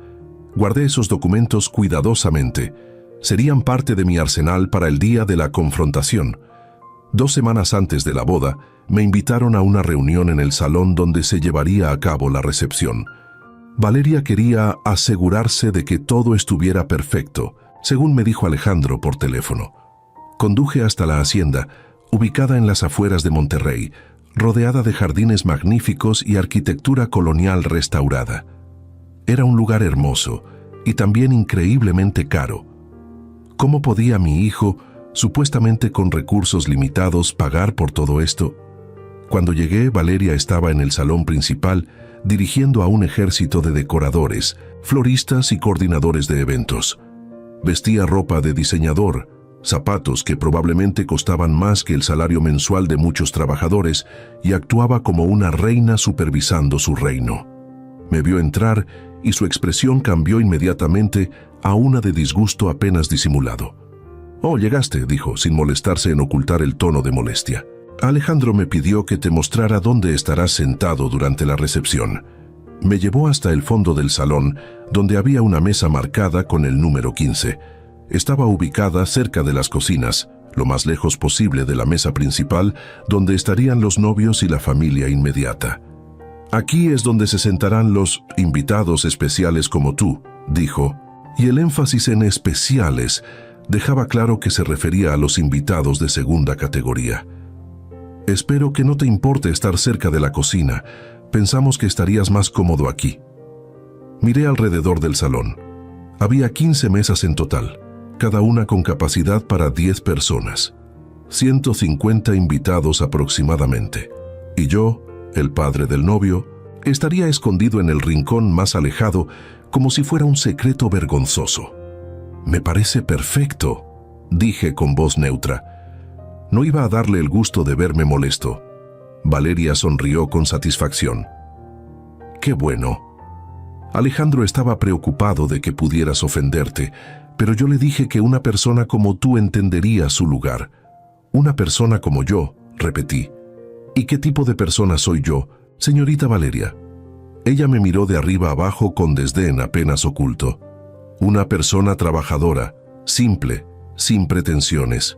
Guardé esos documentos cuidadosamente. Serían parte de mi arsenal para el día de la confrontación. 2 semanas antes de la boda, me invitaron a una reunión en el salón donde se llevaría a cabo la recepción. Valeria quería asegurarse de que todo estuviera perfecto, según me dijo Alejandro por teléfono. Conduje hasta la hacienda, ubicada en las afueras de Monterrey, rodeada de jardines magníficos y arquitectura colonial restaurada. Era un lugar hermoso y también increíblemente caro. ¿Cómo podía mi hijo, supuestamente con recursos limitados, pagar por todo esto? Cuando llegué, Valeria estaba en el salón principal, dirigiendo a un ejército de decoradores, floristas y coordinadores de eventos. Vestía ropa de diseñador, zapatos que probablemente costaban más que el salario mensual de muchos trabajadores, y actuaba como una reina supervisando su reino. Me vio entrar y su expresión cambió inmediatamente a una de disgusto apenas disimulado. «Oh, llegaste», dijo, sin molestarse en ocultar el tono de molestia. «Alejandro me pidió que te mostrara dónde estarás sentado durante la recepción». Me llevó hasta el fondo del salón, donde había una mesa marcada con el número 15. Estaba ubicada cerca de las cocinas, lo más lejos posible de la mesa principal, donde estarían los novios y la familia inmediata. «Aquí es donde se sentarán los invitados especiales como tú», dijo, y el énfasis en especiales Dejaba claro que se refería a los invitados de segunda categoría. Espero que no te importe estar cerca de la cocina. Pensamos que estarías más cómodo aquí. Miré alrededor del salón. Había 15 mesas en total, cada una con capacidad para 10 personas. 150 invitados aproximadamente. Y yo, el padre del novio, estaría escondido en el rincón más alejado como si fuera un secreto vergonzoso. «Me parece perfecto», dije con voz neutra. No iba a darle el gusto de verme molesto. Valeria sonrió con satisfacción. «Qué bueno». Alejandro estaba preocupado de que pudieras ofenderte, pero yo le dije que una persona como tú entendería su lugar. Una persona como yo, repetí. ¿Y qué tipo de persona soy yo, señorita Valeria? Ella me miró de arriba abajo con desdén apenas oculto. Una persona trabajadora, simple, sin pretensiones.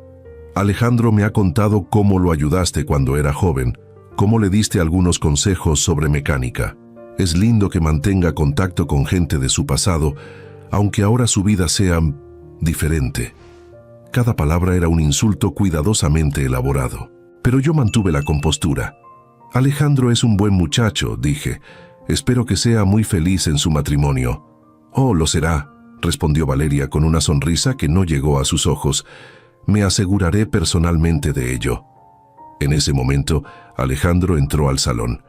Alejandro me ha contado cómo lo ayudaste cuando era joven, cómo le diste algunos consejos sobre mecánica. Es lindo que mantenga contacto con gente de su pasado, aunque ahora su vida sea diferente. Cada palabra era un insulto cuidadosamente elaborado. Pero yo mantuve la compostura. Alejandro es un buen muchacho, dije. Espero que sea muy feliz en su matrimonio. Oh, lo será, respondió Valeria con una sonrisa que no llegó a sus ojos. Me aseguraré personalmente de ello. En ese momento, Alejandro entró al salón.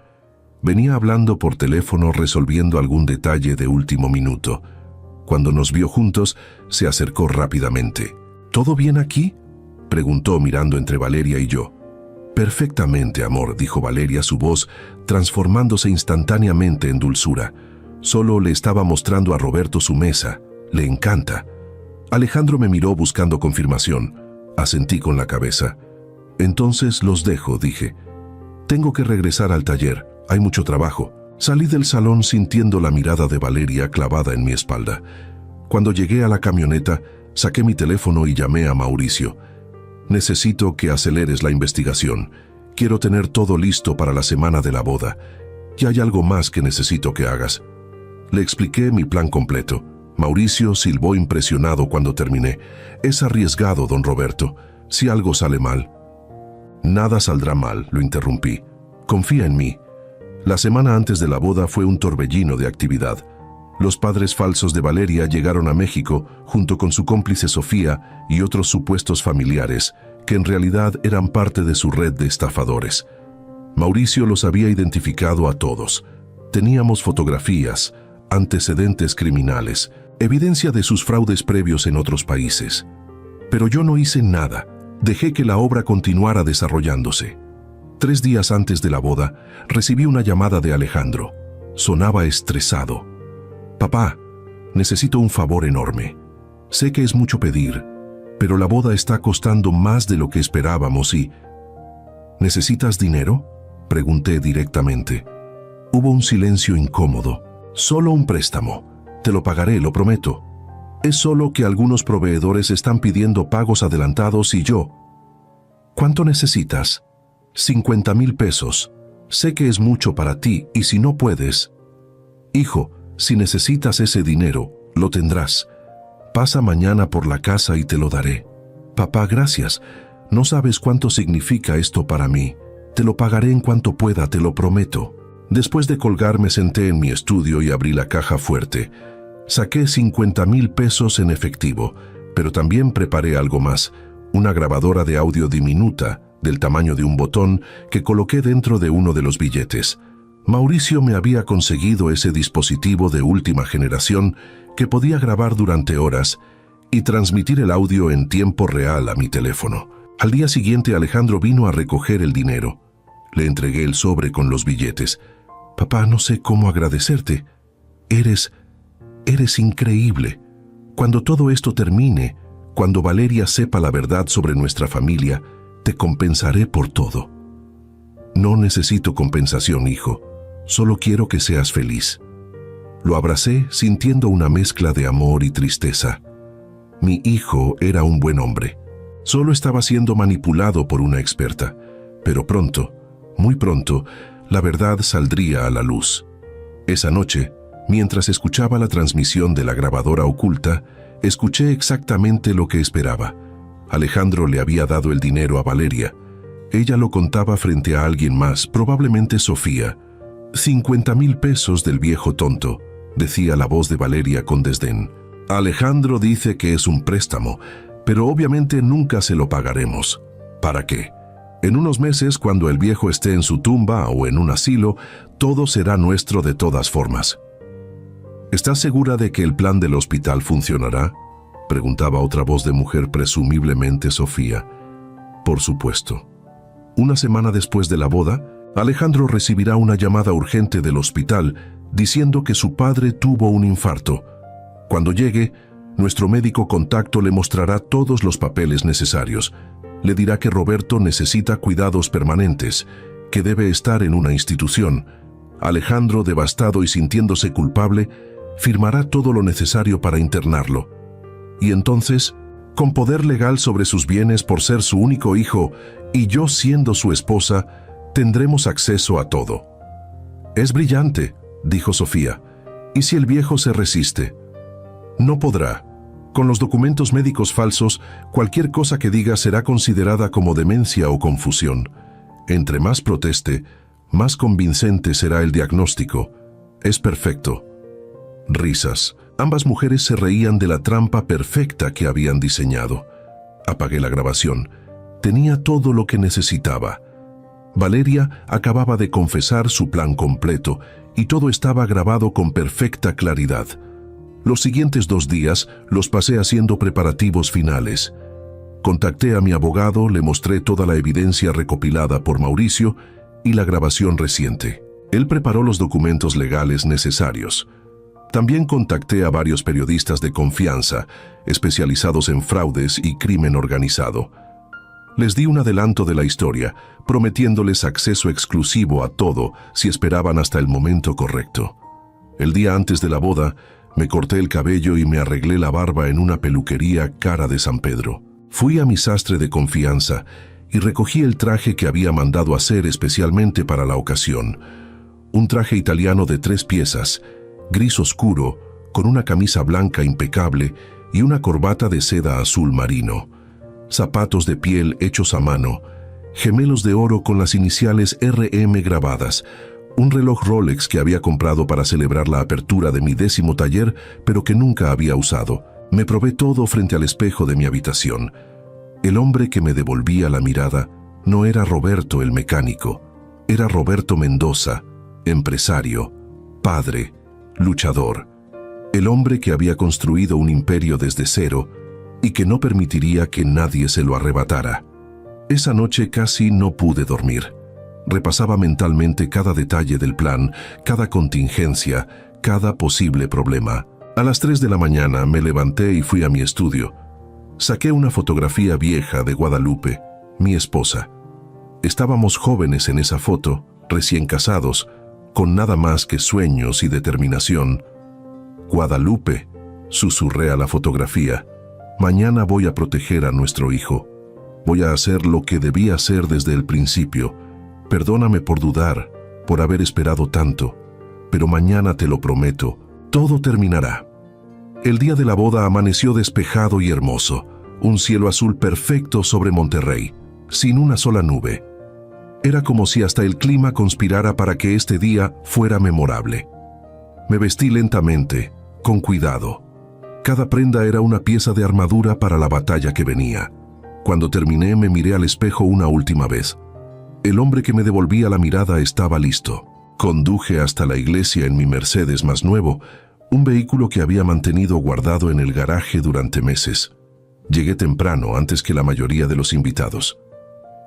Venía hablando por teléfono resolviendo algún detalle de último minuto. Cuando nos vio juntos, se acercó rápidamente. ¿Todo bien aquí?, preguntó mirando entre Valeria y yo. Perfectamente, amor, dijo Valeria, su voz transformándose instantáneamente en dulzura. Solo le estaba mostrando a Roberto su mesa. Le encanta. Alejandro me miró buscando confirmación. Asentí con la cabeza. Entonces los dejo, dije. Tengo que regresar al taller. Hay mucho trabajo. Salí del salón sintiendo la mirada de Valeria clavada en mi espalda. Cuando llegué a la camioneta, saqué mi teléfono y llamé a Mauricio. Necesito que aceleres la investigación. Quiero tener todo listo para la semana de la boda. Y hay algo más que necesito que hagas. Le expliqué mi plan completo. Mauricio silbó impresionado cuando terminé. Es arriesgado, don Roberto. Si algo sale mal. Nada saldrá mal, lo interrumpí. Confía en mí. La semana antes de la boda fue un torbellino de actividad. Los padres falsos de Valeria llegaron a México junto con su cómplice Sofía y otros supuestos familiares, que en realidad eran parte de su red de estafadores. Mauricio los había identificado a todos. Teníamos fotografías, antecedentes criminales, evidencia de sus fraudes previos en otros países. Pero yo no hice nada, dejé que la obra continuara desarrollándose. 3 días antes de la boda, recibí una llamada de Alejandro. Sonaba estresado. «Papá, necesito un favor enorme. Sé que es mucho pedir, pero la boda está costando más de lo que esperábamos y...» «¿Necesitas dinero?», pregunté directamente. Hubo un silencio incómodo. «Solo un préstamo. Te lo pagaré, lo prometo. Es solo que algunos proveedores están pidiendo pagos adelantados y yo...» «¿Cuánto necesitas?». 50,000 pesos. Sé que es mucho para ti y si no puedes... Hijo, si necesitas ese dinero, lo tendrás. Pasa mañana por la casa y te lo daré. Papá, gracias. No sabes cuánto significa esto para mí. Te lo pagaré en cuanto pueda, te lo prometo. Después de colgar me senté en mi estudio y abrí la caja fuerte. Saqué 50,000 pesos en efectivo, pero también preparé algo más. Una grabadora de audio diminuta, del tamaño de un botón, que coloqué dentro de uno de los billetes. Mauricio me había conseguido ese dispositivo de última generación que podía grabar durante horas y transmitir el audio en tiempo real a mi teléfono. Al día siguiente Alejandro vino a recoger el dinero. Le entregué el sobre con los billetes. Papá, no sé cómo agradecerte. Eres increíble. Cuando todo esto termine, cuando Valeria sepa la verdad sobre nuestra familia, te compensaré por todo. No necesito compensación, hijo. Solo quiero que seas feliz. Lo abracé sintiendo una mezcla de amor y tristeza. Mi hijo era un buen hombre. Solo estaba siendo manipulado por una experta. Pero pronto, muy pronto, la verdad saldría a la luz. Esa noche, mientras escuchaba la transmisión de la grabadora oculta, Escuché exactamente lo que esperaba. Alejandro le había dado el dinero a Valeria. Ella lo contaba frente a alguien más, probablemente Sofía. 50,000 pesos del viejo tonto, decía la voz de Valeria con desdén. Alejandro dice que es un préstamo, pero obviamente nunca se lo pagaremos. ¿Para qué? En unos meses, cuando el viejo esté en su tumba o en un asilo, todo será nuestro de todas formas. ¿Estás segura de que el plan del hospital funcionará?, preguntaba otra voz de mujer, presumiblemente Sofía. Por supuesto. Una semana después de la boda, Alejandro recibirá una llamada urgente del hospital diciendo que su padre tuvo un infarto. Cuando llegue, nuestro médico contacto le mostrará todos los papeles necesarios. Le dirá que Roberto necesita cuidados permanentes, que debe estar en una institución. Alejandro, devastado y sintiéndose culpable, firmará todo lo necesario para internarlo. Y entonces, con poder legal sobre sus bienes por ser su único hijo y yo siendo su esposa, tendremos acceso a todo. Es brillante, dijo Sofía. ¿Y si el viejo se resiste? No podrá. Con los documentos médicos falsos, cualquier cosa que diga será considerada como demencia o confusión. Entre más proteste, más convincente será el diagnóstico. Es perfecto. Risas. Ambas mujeres se reían de la trampa perfecta que habían diseñado. Apagué la grabación. Tenía todo lo que necesitaba. Valeria acababa de confesar su plan completo y todo estaba grabado con perfecta claridad. Los siguientes 2 días los pasé haciendo preparativos finales. Contacté a mi abogado, le mostré toda la evidencia recopilada por Mauricio y la grabación reciente. Él preparó los documentos legales necesarios. También contacté a varios periodistas de confianza, especializados en fraudes y crimen organizado. Les di un adelanto de la historia, prometiéndoles acceso exclusivo a todo si esperaban hasta el momento correcto. El día antes de la boda, me corté el cabello y me arreglé la barba en una peluquería cara de San Pedro. Fui a mi sastre de confianza y recogí el traje que había mandado hacer especialmente para la ocasión. Un traje italiano de 3 piezas, gris oscuro, con una camisa blanca impecable y una corbata de seda azul marino. Zapatos de piel hechos a mano, gemelos de oro con las iniciales RM grabadas, un reloj Rolex que había comprado para celebrar la apertura de mi 10º taller, pero que nunca había usado. Me probé todo frente al espejo de mi habitación. El hombre que me devolvía la mirada no era Roberto el mecánico, era Roberto Mendoza, empresario, padre, luchador. El hombre que había construido un imperio desde cero y que no permitiría que nadie se lo arrebatara. Esa noche casi no pude dormir. Repasaba mentalmente cada detalle del plan, cada contingencia, cada posible problema. A las 3 de la mañana me levanté y fui a mi estudio. Saqué una fotografía vieja de Guadalupe, mi esposa. Estábamos jóvenes en esa foto, recién casados, con nada más que sueños y determinación. Guadalupe, susurré a la fotografía, mañana voy a proteger a nuestro hijo. Voy a hacer lo que debí hacer desde el principio. Perdóname por dudar, por haber esperado tanto, pero mañana te lo prometo, todo terminará. El día de la boda amaneció despejado y hermoso, un cielo azul perfecto sobre Monterrey, sin una sola nube. Era como si hasta el clima conspirara para que este día fuera memorable. Me vestí lentamente, con cuidado. Cada prenda era una pieza de armadura para la batalla que venía. Cuando terminé me miré al espejo una última vez. El hombre que me devolvía la mirada estaba listo. Conduje hasta la iglesia en mi Mercedes más nuevo, un vehículo que había mantenido guardado en el garaje durante meses. Llegué temprano, antes que la mayoría de los invitados.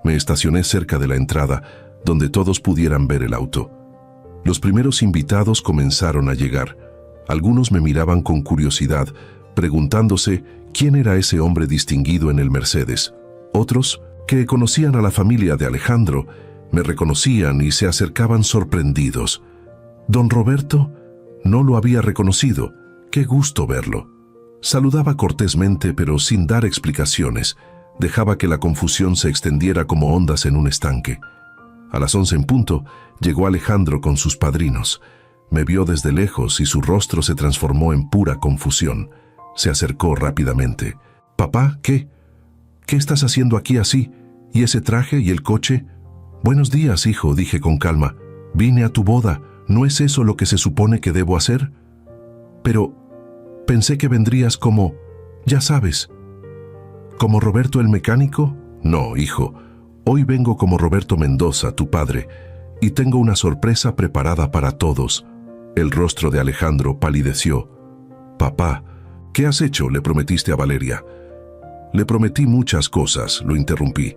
Me estacioné cerca de la entrada, donde todos pudieran ver el auto. Los primeros invitados comenzaron a llegar. Algunos me miraban con curiosidad, preguntándose quién era ese hombre distinguido en el Mercedes. Otros, que conocían a la familia de Alejandro, me reconocían y se acercaban sorprendidos. Don Roberto no lo había reconocido. Qué gusto verlo. Saludaba cortésmente, pero sin dar explicaciones. Dejaba que la confusión se extendiera como ondas en un estanque. A las 11 en punto, llegó Alejandro con sus padrinos. Me vio desde lejos y su rostro se transformó en pura confusión. Se acercó rápidamente. «Papá, ¿qué? ¿Qué estás haciendo aquí así? ¿Y ese traje y el coche?» «Buenos días, hijo», dije con calma. «Vine a tu boda. ¿No es eso lo que se supone que debo hacer?» «Pero pensé que vendrías como, ya sabes». «¿Como Roberto el mecánico?» «No, hijo. Hoy vengo como Roberto Mendoza, tu padre, y tengo una sorpresa preparada para todos». El rostro de Alejandro palideció. «Papá, ¿qué has hecho?», le prometiste a Valeria. «Le prometí muchas cosas», lo interrumpí.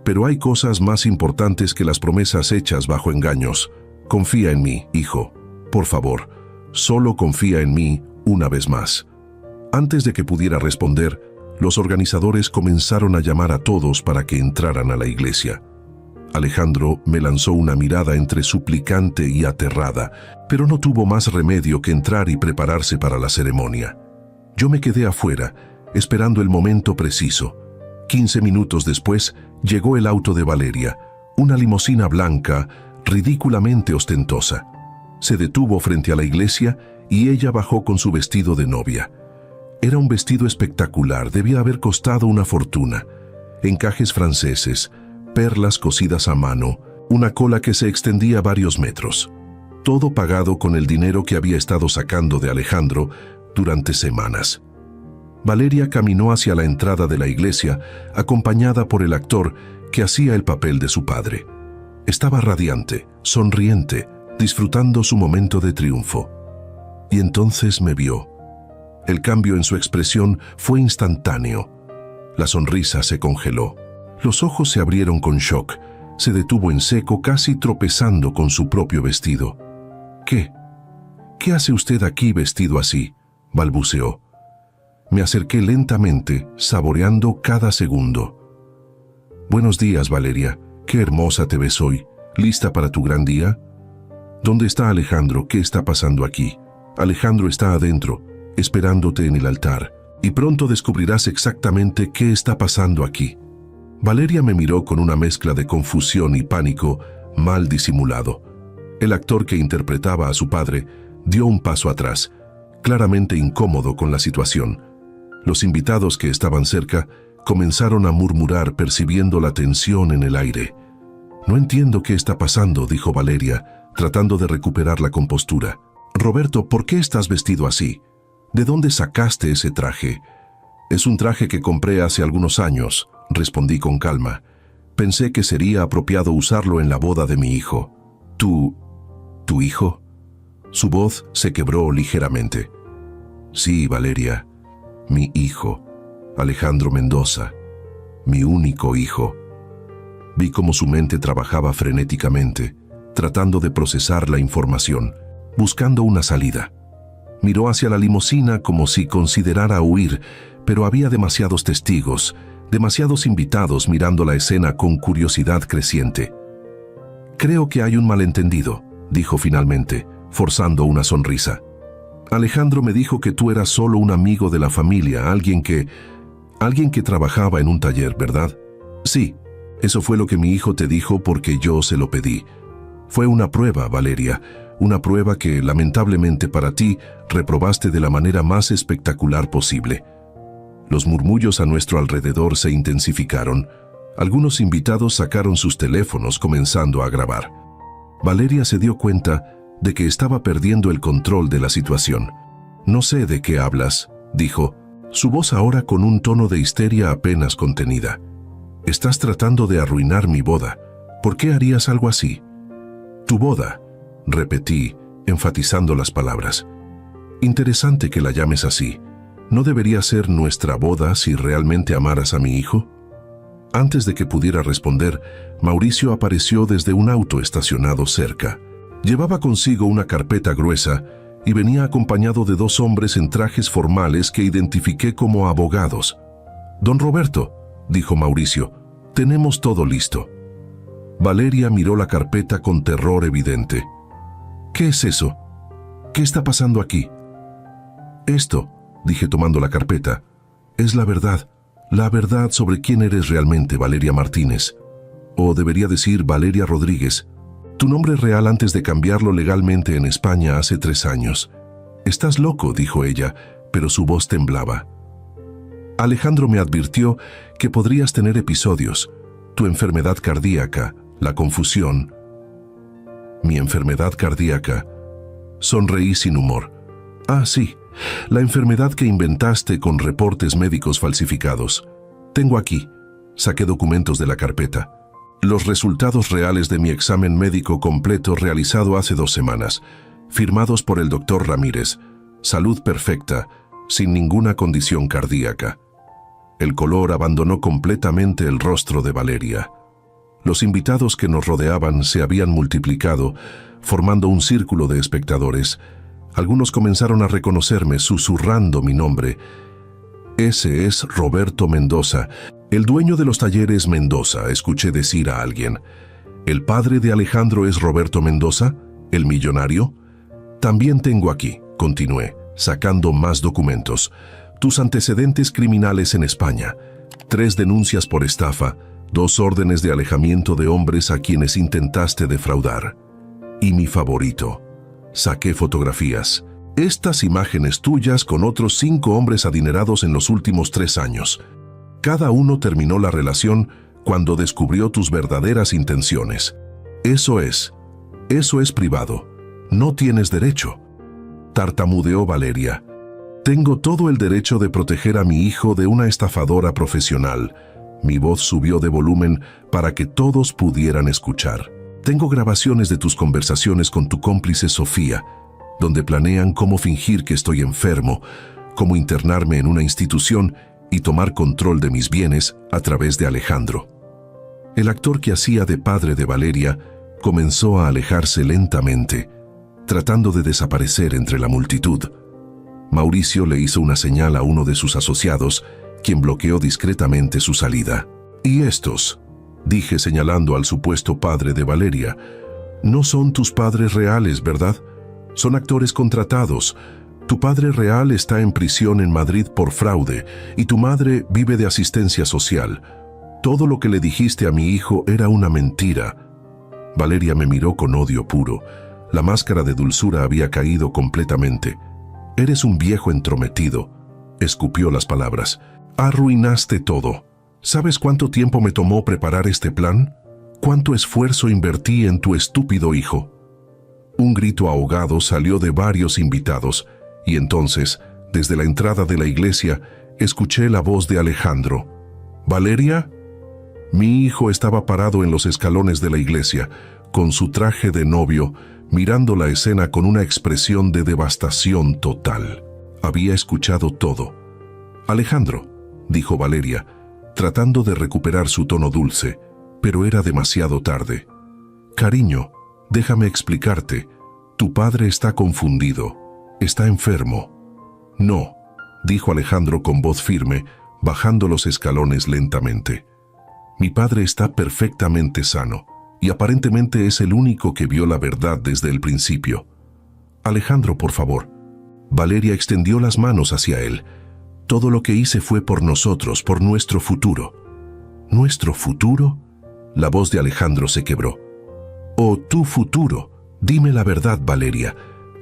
«Pero hay cosas más importantes que las promesas hechas bajo engaños. Confía en mí, hijo. Por favor, solo confía en mí una vez más». Antes de que pudiera responder, los organizadores comenzaron a llamar a todos para que entraran a la iglesia. Alejandro me lanzó una mirada entre suplicante y aterrada, pero no tuvo más remedio que entrar y prepararse para la ceremonia. Yo me quedé afuera, esperando el momento preciso. 15 minutos después, llegó el auto de Valeria, una limusina blanca, ridículamente ostentosa. Se detuvo frente a la iglesia y ella bajó con su vestido de novia. Era un vestido espectacular, debía haber costado una fortuna. Encajes franceses, perlas cosidas a mano, una cola que se extendía varios metros. Todo pagado con el dinero que había estado sacando de Alejandro durante semanas. Valeria caminó hacia la entrada de la iglesia, acompañada por el actor que hacía el papel de su padre. Estaba radiante, sonriente, disfrutando su momento de triunfo. Y entonces me vio. El cambio en su expresión fue instantáneo. La sonrisa se congeló. Los ojos se abrieron con shock. Se detuvo en seco, casi tropezando con su propio vestido. «¿Qué? ¿Qué hace usted aquí vestido así?», balbuceó. Me acerqué lentamente, saboreando cada segundo. «Buenos días, Valeria. Qué hermosa te ves hoy. ¿Lista para tu gran día?» «¿Dónde está Alejandro? ¿Qué está pasando aquí?» «Alejandro está adentro, esperándote en el altar, y pronto descubrirás exactamente qué está pasando aquí». Valeria me miró con una mezcla de confusión y pánico mal disimulado. El actor que interpretaba a su padre dio un paso atrás, claramente incómodo con la situación. Los invitados que estaban cerca comenzaron a murmurar percibiendo la tensión en el aire. «No entiendo qué está pasando», dijo Valeria, tratando de recuperar la compostura. «Roberto, ¿por qué estás vestido así? ¿De dónde sacaste ese traje?» «Es un traje que compré hace algunos años», respondí con calma. «Pensé que sería apropiado usarlo en la boda de mi hijo». ¿Tu hijo?» Su voz se quebró ligeramente. «Sí, Valeria, mi hijo, Alejandro Mendoza, mi único hijo». Vi cómo su mente trabajaba frenéticamente, tratando de procesar la información, buscando una salida. Miró hacia la limusina como si considerara huir, pero había demasiados testigos, demasiados invitados mirando la escena con curiosidad creciente. «Creo que hay un malentendido», dijo finalmente, forzando una sonrisa. «Alejandro me dijo que tú eras solo un amigo de la familia, alguien que trabajaba en un taller, ¿verdad?» «Sí, eso fue lo que mi hijo te dijo porque yo se lo pedí. Fue una prueba, Valeria, una prueba que, lamentablemente para ti, reprobaste de la manera más espectacular posible». Los murmullos a nuestro alrededor se intensificaron. Algunos invitados sacaron sus teléfonos comenzando a grabar. Valeria se dio cuenta de que estaba perdiendo el control de la situación. «No sé de qué hablas», dijo, su voz ahora con un tono de histeria apenas contenida. «Estás tratando de arruinar mi boda. ¿Por qué harías algo así?» «Tu boda», repetí, enfatizando las palabras. «Interesante que la llames así. ¿No debería ser nuestra boda si realmente amaras a mi hijo?» Antes de que pudiera responder, Mauricio apareció desde un auto estacionado cerca. Llevaba consigo una carpeta gruesa y venía acompañado de dos hombres en trajes formales que identifiqué como abogados. «Don Roberto», dijo Mauricio, «tenemos todo listo». Valeria miró la carpeta con terror evidente. «¿Qué es eso? ¿Qué está pasando aquí?» «Esto», dije tomando la carpeta, «es la verdad sobre quién eres realmente, Valeria Martínez. O debería decir Valeria Rodríguez. Tu nombre real antes de cambiarlo legalmente en España hace 3 años. Estás loco», dijo ella, pero su voz temblaba. Alejandro me advirtió que podrías tener episodios, tu enfermedad cardíaca, la confusión. Mi enfermedad cardíaca. Sonreí sin humor. Ah, sí, la enfermedad que inventaste con reportes médicos falsificados. Tengo aquí. Saqué documentos de la carpeta. Los resultados reales de mi examen médico completo realizado hace 2 semanas, firmados por el doctor Ramírez. Salud perfecta, sin ninguna condición cardíaca. El color abandonó completamente el rostro de Valeria. Los invitados que nos rodeaban se habían multiplicado, formando un círculo de espectadores. Algunos comenzaron a reconocerme, susurrando mi nombre. Ese es Roberto Mendoza, el dueño de los talleres Mendoza, escuché decir a alguien. ¿El padre de Alejandro es Roberto Mendoza, el millonario? También tengo aquí, continué, sacando más documentos, tus antecedentes criminales en España, 3 denuncias por estafa, 2 órdenes de alejamiento de hombres a quienes intentaste defraudar. Y mi favorito, saqué fotografías. Estas imágenes tuyas con otros 5 hombres adinerados en los últimos 3 años. Cada uno terminó la relación cuando descubrió tus verdaderas intenciones. Eso es privado. No tienes derecho. Tartamudeó Valeria. Tengo todo el derecho de proteger a mi hijo de una estafadora profesional. Mi voz subió de volumen para que todos pudieran escuchar. Tengo grabaciones de tus conversaciones con tu cómplice Sofía, donde planean cómo fingir que estoy enfermo, cómo internarme en una institución y tomar control de mis bienes a través de Alejandro. El actor que hacía de padre de Valeria comenzó a alejarse lentamente, tratando de desaparecer entre la multitud. Mauricio le hizo una señal a uno de sus asociados, quien bloqueó discretamente su salida. «¿Y estos?», dije señalando al supuesto padre de Valeria. «No son tus padres reales, ¿verdad? Son actores contratados. Tu padre real está en prisión en Madrid por fraude y tu madre vive de asistencia social. Todo lo que le dijiste a mi hijo era una mentira». Valeria me miró con odio puro. La máscara de dulzura había caído completamente. «Eres un viejo entrometido», escupió las palabras. «Arruinaste todo. ¿Sabes cuánto tiempo me tomó preparar este plan? ¿Cuánto esfuerzo invertí en tu estúpido hijo?». Un grito ahogado salió de varios invitados, y entonces, desde la entrada de la iglesia, escuché la voz de Alejandro. «¿Valeria?». Mi hijo estaba parado en los escalones de la iglesia, con su traje de novio, mirando la escena con una expresión de devastación total. Había escuchado todo. «Alejandro», dijo Valeria, tratando de recuperar su tono dulce, pero era demasiado tarde. «Cariño, déjame explicarte. Tu padre está confundido. Está enfermo». «No», dijo Alejandro con voz firme, bajando los escalones lentamente. «Mi padre está perfectamente sano, y aparentemente es el único que vio la verdad desde el principio. Alejandro, por favor». Valeria extendió las manos hacia él. «Todo lo que hice fue por nosotros, por nuestro futuro». «¿Nuestro futuro?». La voz de Alejandro se quebró. «Oh, tu futuro. Dime la verdad, Valeria.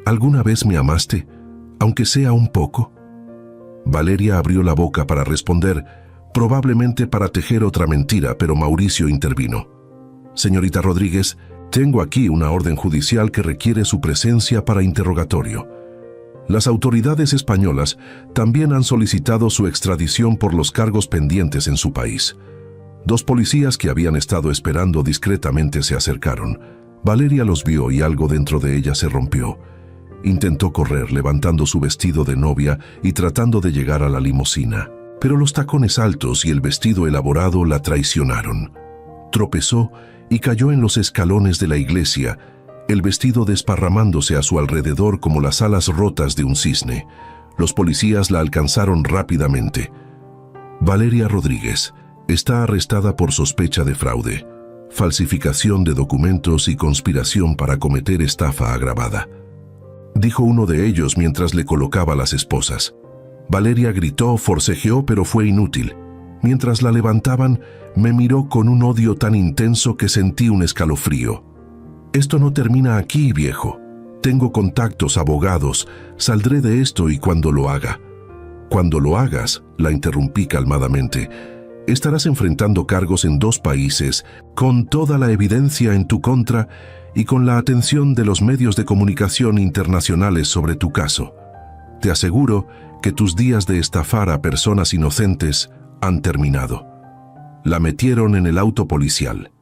¿Alguna vez me amaste, aunque sea un poco?». Valeria abrió la boca para responder, probablemente para tejer otra mentira, pero Mauricio intervino. «Señorita Rodríguez, tengo aquí una orden judicial que requiere su presencia para interrogatorio. Las autoridades españolas también han solicitado su extradición por los cargos pendientes en su país». 2 policías que habían estado esperando discretamente se acercaron. Valeria los vio y algo dentro de ella se rompió. Intentó correr, levantando su vestido de novia y tratando de llegar a la limusina. Pero los tacones altos y el vestido elaborado la traicionaron. Tropezó y cayó en los escalones de la iglesia, el vestido desparramándose a su alrededor como las alas rotas de un cisne. Los policías la alcanzaron rápidamente. «Valeria Rodríguez está arrestada por sospecha de fraude, falsificación de documentos y conspiración para cometer estafa agravada», dijo uno de ellos mientras le colocaba las esposas. Valeria gritó, forcejeó, pero fue inútil. Mientras la levantaban, me miró con un odio tan intenso que sentí un escalofrío. «Esto no termina aquí, viejo. Tengo contactos, abogados. Saldré de esto y cuando lo haga, Cuando lo hagas, la interrumpí calmadamente, estarás enfrentando cargos en 2 países, con toda la evidencia en tu contra y con la atención de los medios de comunicación internacionales sobre tu caso. Te aseguro que tus días de estafar a personas inocentes han terminado. La metieron en el auto policial.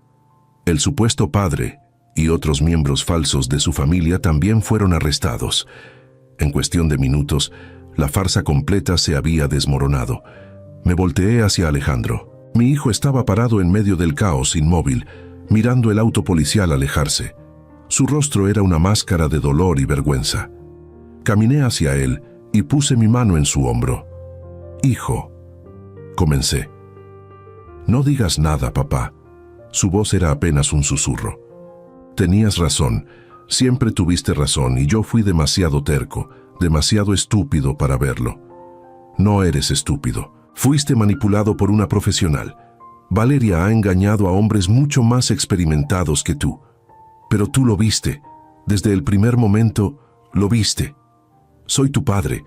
El supuesto padre y otros miembros falsos de su familia también fueron arrestados. En cuestión de minutos, la farsa completa se había desmoronado. Me volteé hacia Alejandro. Mi hijo estaba parado en medio del caos, inmóvil, mirando el auto policial alejarse. Su rostro era una máscara de dolor y vergüenza. Caminé hacia él y puse mi mano en su hombro. «Hijo», comencé. «No digas nada, papá». Su voz era apenas un susurro. «Tenías razón, siempre tuviste razón y yo fui demasiado terco, demasiado estúpido para verlo». «No eres estúpido. Fuiste manipulado por una profesional. Valeria ha engañado a hombres mucho más experimentados que tú. Pero tú lo viste. Desde el primer momento, lo viste. Soy tu padre.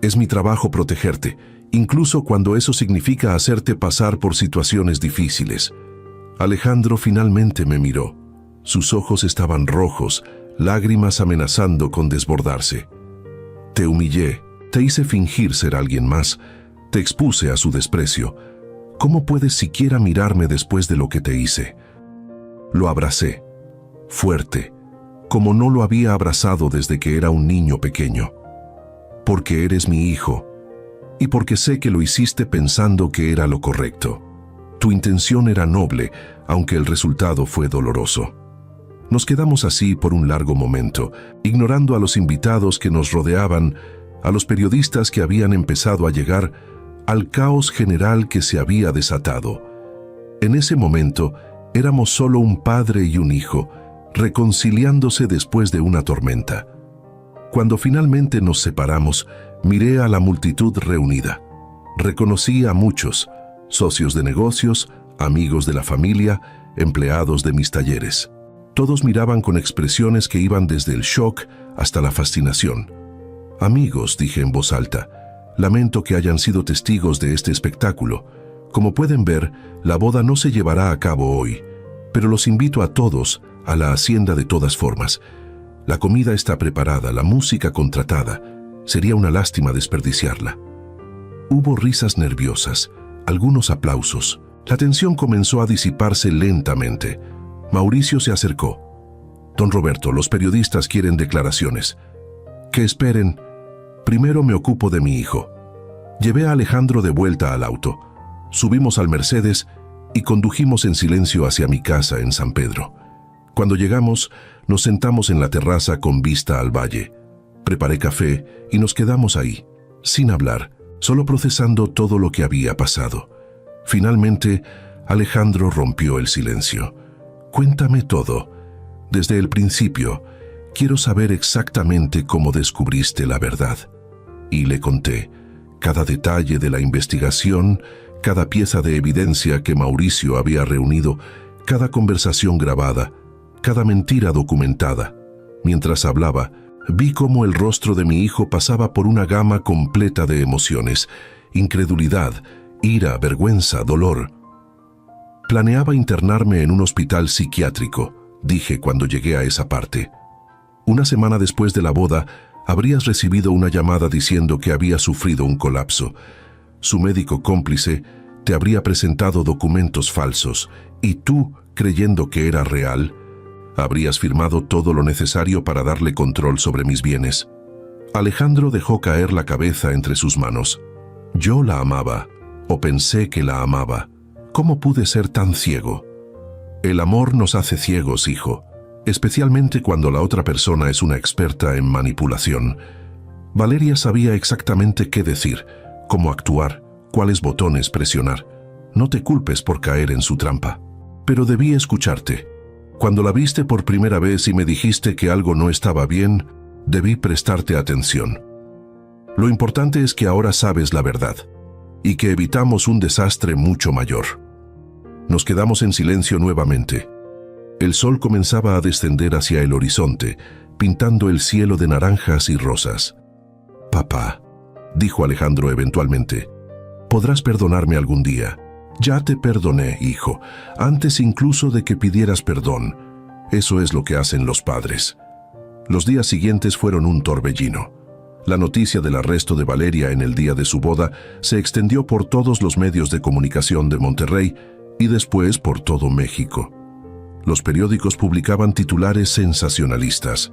Es mi trabajo protegerte, incluso cuando eso significa hacerte pasar por situaciones difíciles». Alejandro finalmente me miró. Sus ojos estaban rojos, lágrimas amenazando con desbordarse. «Te humillé, te hice fingir ser alguien más, te expuse a su desprecio. ¿Cómo puedes siquiera mirarme después de lo que te hice?» Lo abracé, fuerte, como no lo había abrazado desde que era un niño pequeño. «Porque eres mi hijo, y porque sé que lo hiciste pensando que era lo correcto. Tu intención era noble, aunque el resultado fue doloroso». Nos quedamos así por un largo momento, ignorando a los invitados que nos rodeaban, a los periodistas que habían empezado a llegar, al caos general que se había desatado. En ese momento, éramos solo un padre y un hijo, reconciliándose después de una tormenta. Cuando finalmente nos separamos, miré a la multitud reunida. Reconocí a muchos, socios de negocios, amigos de la familia, empleados de mis talleres. Todos miraban con expresiones que iban desde el shock hasta la fascinación. «Amigos», dije en voz alta, «lamento que hayan sido testigos de este espectáculo. Como pueden ver, la boda no se llevará a cabo hoy, pero los invito a todos a la hacienda de todas formas. La comida está preparada, la música contratada. Sería una lástima desperdiciarla». Hubo risas nerviosas, algunos aplausos. La tensión comenzó a disiparse lentamente. Mauricio se acercó. «Don Roberto, los periodistas quieren declaraciones». «Que esperen. Primero me ocupo de mi hijo». Llevé a Alejandro de vuelta al auto. Subimos al Mercedes y condujimos en silencio hacia mi casa en San Pedro. Cuando llegamos, nos sentamos en la terraza con vista al valle. Preparé café y nos quedamos ahí, sin hablar, solo procesando todo lo que había pasado. Finalmente, Alejandro rompió el silencio. «Cuéntame todo. Desde el principio, quiero saber exactamente cómo descubriste la verdad». Y le conté cada detalle de la investigación, cada pieza de evidencia que Mauricio había reunido, cada conversación grabada, cada mentira documentada. Mientras hablaba, vi cómo el rostro de mi hijo pasaba por una gama completa de emociones: incredulidad, ira, vergüenza, dolor. «Planeaba internarme en un hospital psiquiátrico», dije cuando llegué a esa parte. «Una semana después de la boda, habrías recibido una llamada diciendo que había sufrido un colapso. Su médico cómplice te habría presentado documentos falsos y tú, creyendo que era real, habrías firmado todo lo necesario para darle control sobre mis bienes». Alejandro dejó caer la cabeza entre sus manos. «Yo la amaba, o pensé que la amaba. ¿Cómo pude ser tan ciego?» «El amor nos hace ciegos, hijo, especialmente cuando la otra persona es una experta en manipulación». Valeria sabía exactamente qué decir, cómo actuar, cuáles botones presionar. No te culpes por caer en su trampa. Pero debí escucharte. Cuando la viste por primera vez y me dijiste que algo no estaba bien, debí prestarte atención. Lo importante es que ahora sabes la verdad y que evitamos un desastre mucho mayor. Nos quedamos en silencio nuevamente. El sol comenzaba a descender hacia el horizonte, pintando el cielo de naranjas y rosas. «Papá», dijo Alejandro eventualmente. Podrás perdonarme algún día. Ya te perdoné, hijo, antes incluso de que pidieras perdón. Eso es lo que hacen los padres. Los días siguientes fueron un torbellino. La noticia del arresto de Valeria en el día de su boda se extendió por todos los medios de comunicación de Monterrey y después por todo México. Los periódicos publicaban titulares sensacionalistas.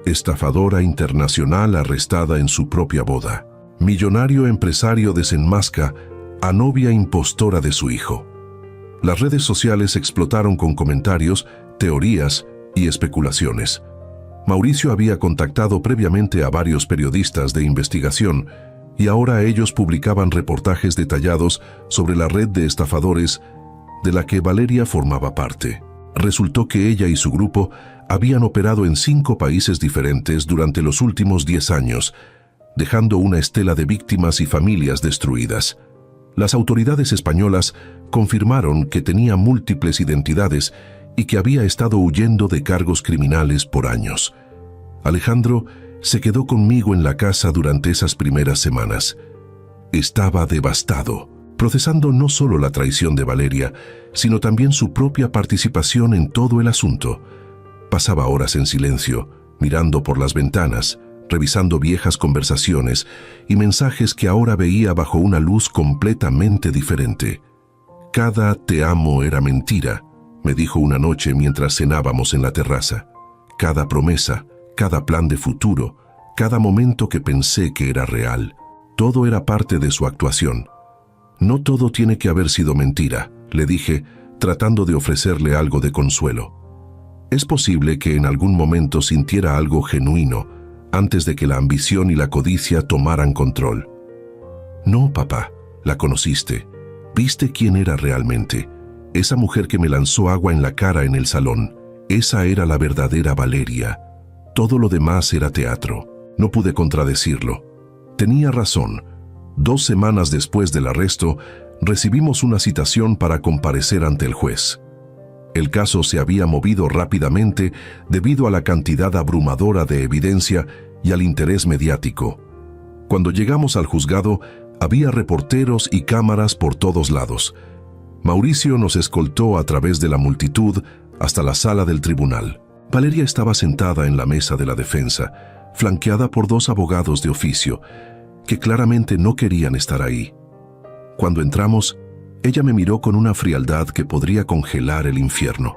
Estafadora internacional arrestada en su propia boda. Millonario empresario desenmasca a novia impostora de su hijo. Las redes sociales explotaron con comentarios, teorías y especulaciones. Mauricio había contactado previamente a varios periodistas de investigación y ahora ellos publicaban reportajes detallados sobre la red de estafadores de la que Valeria formaba parte. Resultó que ella y su grupo habían operado en 5 países diferentes durante los últimos 10 años, dejando una estela de víctimas y familias destruidas. Las autoridades españolas confirmaron que tenía múltiples identidades y que había estado huyendo de cargos criminales por años. Alejandro se quedó conmigo en la casa durante esas primeras semanas. Estaba devastado, procesando no solo la traición de Valeria, sino también su propia participación en todo el asunto. Pasaba horas en silencio, mirando por las ventanas, revisando viejas conversaciones y mensajes que ahora veía bajo una luz completamente diferente. Cada te amo era mentira, me dijo una noche mientras cenábamos en la terraza. Cada promesa, cada plan de futuro, cada momento que pensé que era real, todo era parte de su actuación. No todo tiene que haber sido mentira, le dije, tratando de ofrecerle algo de consuelo. Es posible que en algún momento sintiera algo genuino, antes de que la ambición y la codicia tomaran control. No, papá, la conociste. Viste quién era realmente. Esa mujer que me lanzó agua en la cara en el salón. Esa era la verdadera Valeria. Todo lo demás era teatro. No pude contradecirlo. Tenía razón. 2 semanas después del arresto, recibimos una citación para comparecer ante el juez. El caso se había movido rápidamente debido a la cantidad abrumadora de evidencia y al interés mediático. Cuando llegamos al juzgado, había reporteros y cámaras por todos lados. Mauricio nos escoltó a través de la multitud hasta la sala del tribunal. Valeria estaba sentada en la mesa de la defensa, flanqueada por 2 abogados de oficio, que claramente no querían estar ahí. Cuando entramos, ella me miró con una frialdad que podría congelar el infierno.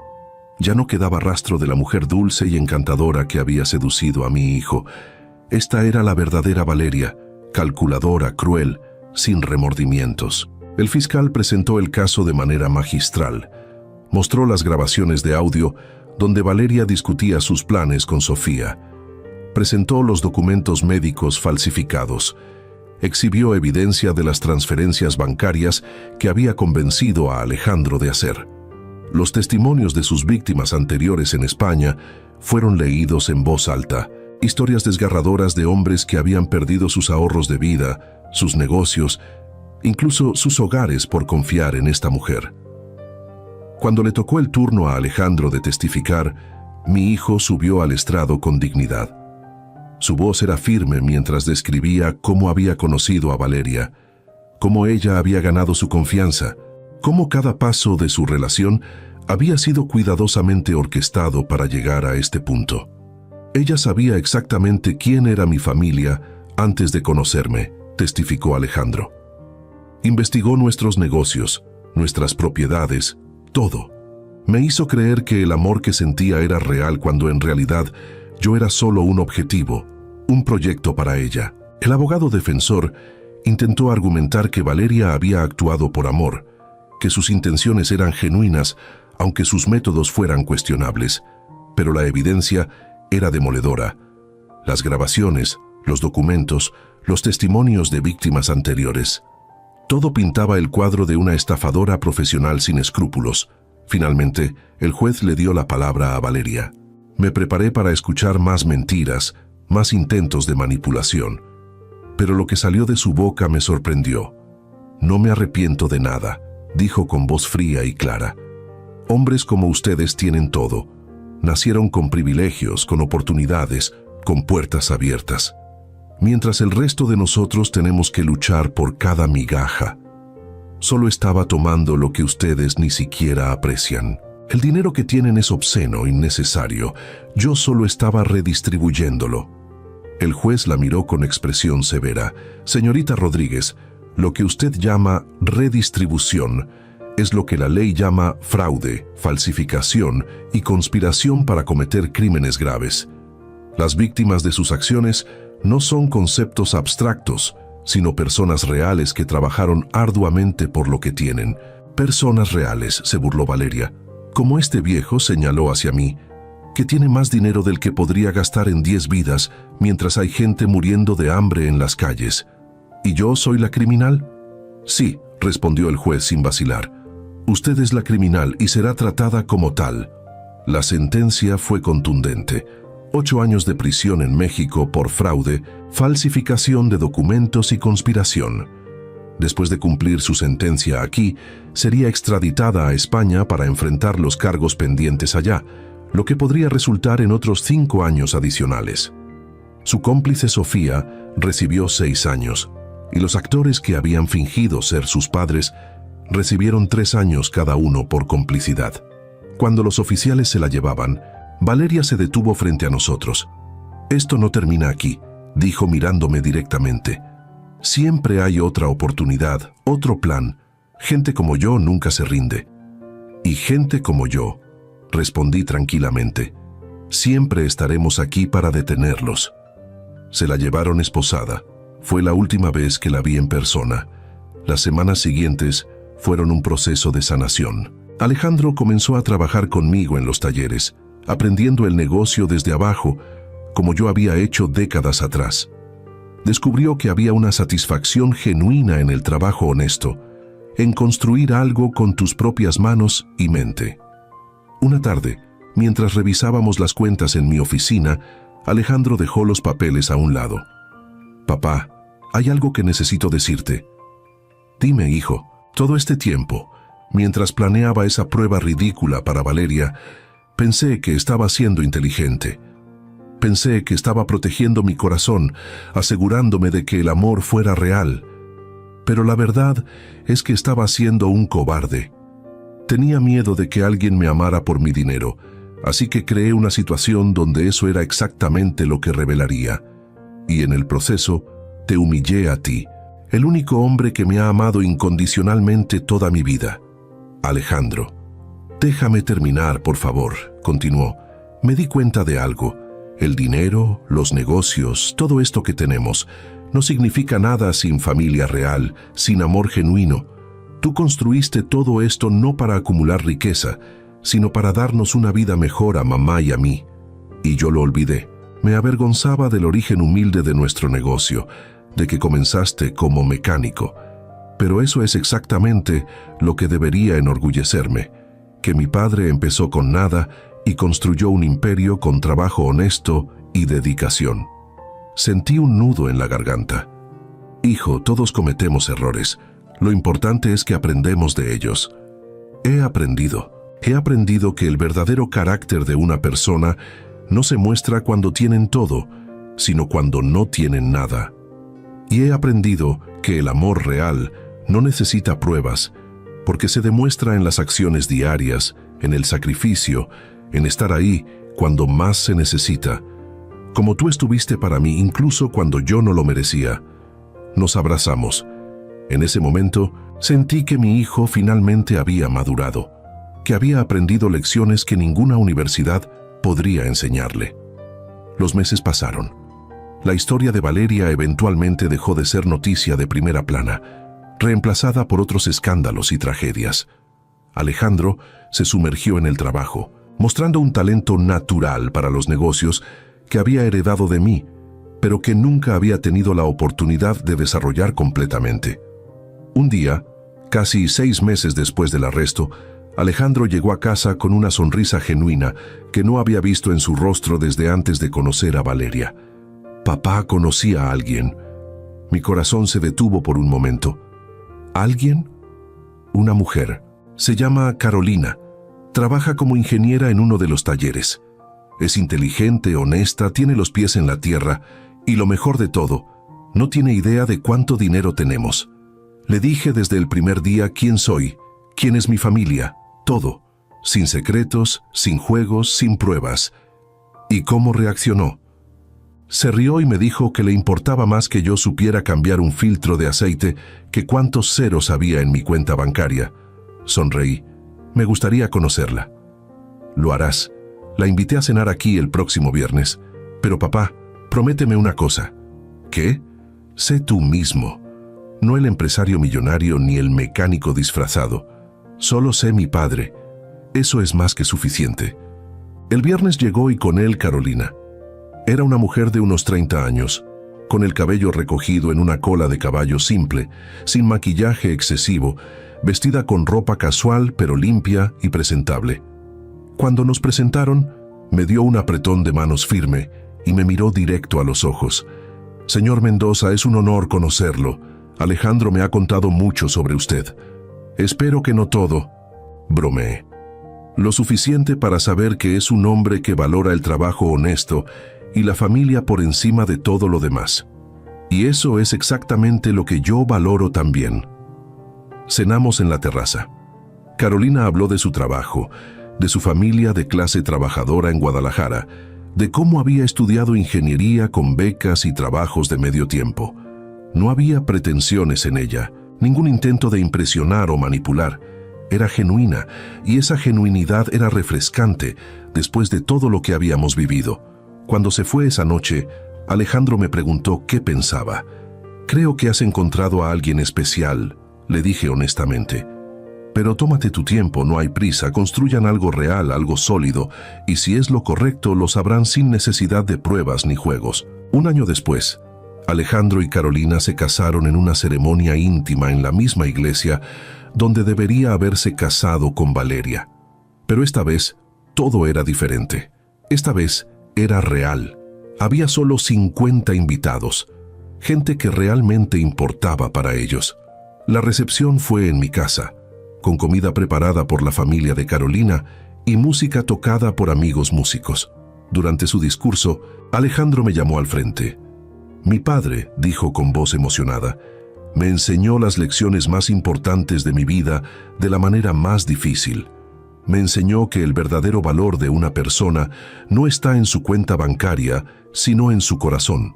Ya no quedaba rastro de la mujer dulce y encantadora que había seducido a mi hijo. Esta era la verdadera Valeria, calculadora, cruel, sin remordimientos. El fiscal presentó el caso de manera magistral. Mostró las grabaciones de audio donde Valeria discutía sus planes con Sofía. Presentó los documentos médicos falsificados. Exhibió evidencia de las transferencias bancarias que había convencido a Alejandro de hacer. Los testimonios de sus víctimas anteriores en España fueron leídos en voz alta. Historias desgarradoras de hombres que habían perdido sus ahorros de vida, sus negocios, incluso sus hogares por confiar en esta mujer. Cuando le tocó el turno a Alejandro de testificar, mi hijo subió al estrado con dignidad. Su voz era firme mientras describía cómo había conocido a Valeria, cómo ella había ganado su confianza, cómo cada paso de su relación había sido cuidadosamente orquestado para llegar a este punto. Ella sabía exactamente quién era mi familia antes de conocerme, testificó Alejandro. Investigó nuestros negocios, nuestras propiedades, todo. Me hizo creer que el amor que sentía era real cuando en realidad yo era solo un objetivo, un proyecto para ella. El abogado defensor intentó argumentar que Valeria había actuado por amor, que sus intenciones eran genuinas, aunque sus métodos fueran cuestionables, pero la evidencia era demoledora. Las grabaciones, los documentos, los testimonios de víctimas anteriores. Todo pintaba el cuadro de una estafadora profesional sin escrúpulos. Finalmente, el juez le dio la palabra a Valeria. Me preparé para escuchar más mentiras, más intentos de manipulación. Pero lo que salió de su boca me sorprendió. No me arrepiento de nada, dijo con voz fría y clara. Hombres como ustedes tienen todo. Nacieron con privilegios, con oportunidades, con puertas abiertas. mientras el resto de nosotros tenemos que luchar por cada migaja. Solo estaba tomando lo que ustedes ni siquiera aprecian. El dinero que tienen es obsceno, innecesario. Yo solo estaba redistribuyéndolo. El juez la miró con expresión severa. Señorita Rodríguez, lo que usted llama redistribución es lo que la ley llama fraude, falsificación y conspiración para cometer crímenes graves. Las víctimas de sus acciones no son conceptos abstractos, sino personas reales que trabajaron arduamente por lo que tienen. Personas reales, se burló Valeria. Como este viejo, señaló hacia mí, que tiene más dinero del que podría gastar en 10 vidas, mientras hay gente muriendo de hambre en las calles. ¿Y yo soy la criminal? Sí, respondió el juez sin vacilar. Usted es la criminal y será tratada como tal. La sentencia fue contundente. 8 años de prisión en México por fraude, falsificación de documentos y conspiración. Después de cumplir su sentencia aquí, sería extraditada a España para enfrentar los cargos pendientes allá, lo que podría resultar en otros 5 años adicionales. Su cómplice Sofía recibió 6 años, y los actores que habían fingido ser sus padres recibieron 3 años cada uno por complicidad. Cuando los oficiales se la llevaban, Valeria se detuvo frente a nosotros. «Esto no termina aquí», dijo mirándome directamente. «Siempre hay otra oportunidad, otro plan. Gente como yo nunca se rinde». «Y gente como yo», respondí tranquilamente, «siempre estaremos aquí para detenerlos». Se la llevaron esposada. Fue la última vez que la vi en persona. Las semanas siguientes fueron un proceso de sanación. Alejandro comenzó a trabajar conmigo en los talleres, aprendiendo el negocio desde abajo, como yo había hecho décadas atrás. Descubrió que había una satisfacción genuina en el trabajo honesto, en construir algo con tus propias manos y mente. Una tarde, mientras revisábamos las cuentas en mi oficina, Alejandro dejó los papeles a un lado. «Papá, hay algo que necesito decirte». «Dime, hijo». Todo este tiempo, mientras planeaba esa prueba ridícula para Valeria, pensé que estaba siendo inteligente. Pensé que estaba protegiendo mi corazón, asegurándome de que el amor fuera real. Pero la verdad es que estaba siendo un cobarde. Tenía miedo de que alguien me amara por mi dinero, así que creé una situación donde eso era exactamente lo que revelaría. Y en el proceso, te humillé a ti, el único hombre que me ha amado incondicionalmente toda mi vida. Alejandro. Déjame terminar, por favor, continuó. Me di cuenta de algo. El dinero, los negocios, todo esto que tenemos, no significa nada sin familia real, sin amor genuino. Tú construiste todo esto no para acumular riqueza, sino para darnos una vida mejor a mamá y a mí. Y yo lo olvidé. Me avergonzaba del origen humilde de nuestro negocio, de que comenzaste como mecánico. Pero eso es exactamente lo que debería enorgullecerme, que mi padre empezó con nada y construyó un imperio con trabajo honesto y dedicación. Sentí un nudo en la garganta. Hijo, todos cometemos errores. Lo importante es que aprendemos de ellos. He aprendido que el verdadero carácter de una persona no se muestra cuando tienen todo, sino cuando no tienen nada. Y he aprendido que el amor real no necesita pruebas, porque se demuestra en las acciones diarias, en el sacrificio, en estar ahí cuando más se necesita. Como tú estuviste para mí incluso cuando yo no lo merecía. Nos abrazamos. En ese momento sentí que mi hijo finalmente había madurado, que había aprendido lecciones que ninguna universidad podría enseñarle. Los meses pasaron. La historia de Valeria eventualmente dejó de ser noticia de primera plana, reemplazada por otros escándalos y tragedias. Alejandro se sumergió en el trabajo, mostrando un talento natural para los negocios que había heredado de mí, pero que nunca había tenido la oportunidad de desarrollar completamente. Un día, casi 6 meses después del arresto, Alejandro llegó a casa con una sonrisa genuina que no había visto en su rostro desde antes de conocer a Valeria. Papá conocía a alguien. Mi corazón se detuvo por un momento. ¿Alguien? Una mujer. Se llama Carolina. Trabaja como ingeniera en uno de los talleres. Es inteligente, honesta, tiene los pies en la tierra Y lo mejor de todo, no tiene idea de cuánto dinero tenemos. Le dije desde el primer día quién soy, quién es mi familia, todo, sin secretos, sin juegos, sin pruebas. ¿Y cómo reaccionó? Se rió y me dijo que le importaba más que yo supiera cambiar un filtro de aceite que cuántos ceros había en mi cuenta bancaria. Sonreí. Me gustaría conocerla. Lo harás. La invité a cenar aquí el próximo viernes. Pero papá, prométeme una cosa. ¿Qué? Sé tú mismo. No el empresario millonario ni el mecánico disfrazado. Solo sé mi padre. Eso es más que suficiente. El viernes llegó y con él Carolina. Era una mujer de unos 30 años, con el cabello recogido en una cola de caballo simple, sin maquillaje excesivo, vestida con ropa casual pero limpia y presentable. Cuando nos presentaron, me dio un apretón de manos firme y me miró directo a los ojos. Señor Mendoza, es un honor conocerlo. Alejandro me ha contado mucho sobre usted. Espero que no todo, bromeé. Lo suficiente para saber que es un hombre que valora el trabajo honesto y la familia por encima de todo lo demás. Y eso es exactamente lo que yo valoro también. Cenamos en la terraza. Carolina habló de su trabajo, de su familia de clase trabajadora en Guadalajara, de cómo había estudiado ingeniería con becas y trabajos de medio tiempo. No había pretensiones en ella, ningún intento de impresionar o manipular. Era genuina, y esa genuinidad era refrescante después de todo lo que habíamos vivido. Cuando se fue esa noche, Alejandro me preguntó qué pensaba. Creo que has encontrado a alguien especial, le dije honestamente. Pero tómate tu tiempo, no hay prisa, construyan algo real, algo sólido, y si es lo correcto, lo sabrán sin necesidad de pruebas ni juegos. Un año después, Alejandro y Carolina se casaron en una ceremonia íntima en la misma iglesia donde debería haberse casado con Valeria. Pero esta vez, todo era diferente. Esta vez, era real. Había solo 50 invitados, gente que realmente importaba para ellos. La recepción fue en mi casa, con comida preparada por la familia de Carolina y música tocada por amigos músicos. Durante su discurso, Alejandro me llamó al frente. Mi padre, dijo con voz emocionada, me enseñó las lecciones más importantes de mi vida de la manera más difícil. Me enseñó que el verdadero valor de una persona no está en su cuenta bancaria, sino en su corazón.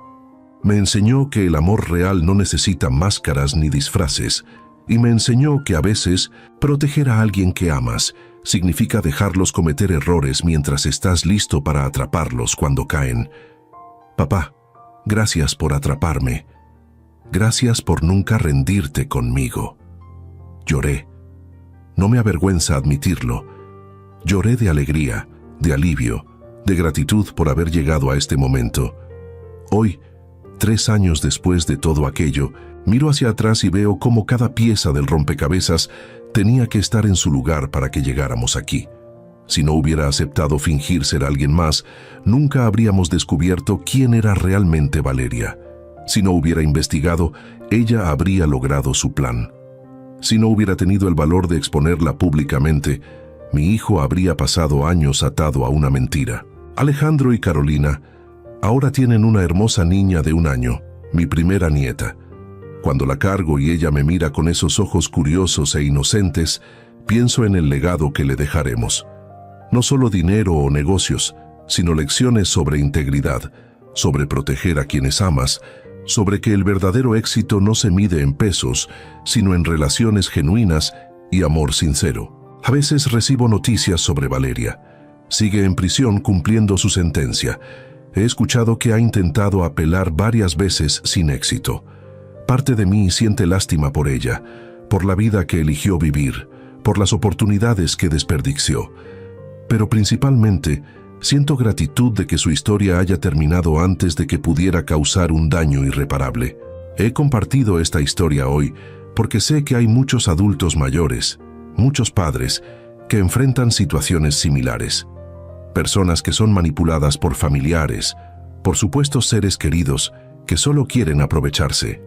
Me enseñó que el amor real no necesita máscaras ni disfraces, y me enseñó que a veces proteger a alguien que amas significa dejarlos cometer errores mientras estás listo para atraparlos cuando caen. Papá, gracias por atraparme. Gracias por nunca rendirte conmigo. Lloré. No me avergüenza admitirlo. Lloré de alegría, de alivio, de gratitud por haber llegado a este momento. Hoy, 3 años después de todo aquello, miro hacia atrás y veo cómo cada pieza del rompecabezas tenía que estar en su lugar para que llegáramos aquí. Si no hubiera aceptado fingir ser alguien más, nunca habríamos descubierto quién era realmente Valeria. Si no hubiera investigado, ella habría logrado su plan. Si no hubiera tenido el valor de exponerla públicamente, mi hijo habría pasado años atado a una mentira. Alejandro y Carolina ahora tienen una hermosa niña de 1 año, mi primera nieta. Cuando la cargo y ella me mira con esos ojos curiosos e inocentes, pienso en el legado que le dejaremos. No solo dinero o negocios, sino lecciones sobre integridad, sobre proteger a quienes amas, sobre que el verdadero éxito no se mide en pesos, sino en relaciones genuinas y amor sincero. A veces recibo noticias sobre Valeria. Sigue en prisión cumpliendo su sentencia. He escuchado que ha intentado apelar varias veces sin éxito. Parte de mí siente lástima por ella, por la vida que eligió vivir, por las oportunidades que desperdició. Pero principalmente, siento gratitud de que su historia haya terminado antes de que pudiera causar un daño irreparable. He compartido esta historia hoy porque sé que hay muchos adultos mayores, muchos padres, que enfrentan situaciones similares. Personas que son manipuladas por familiares, por supuestos seres queridos que solo quieren aprovecharse.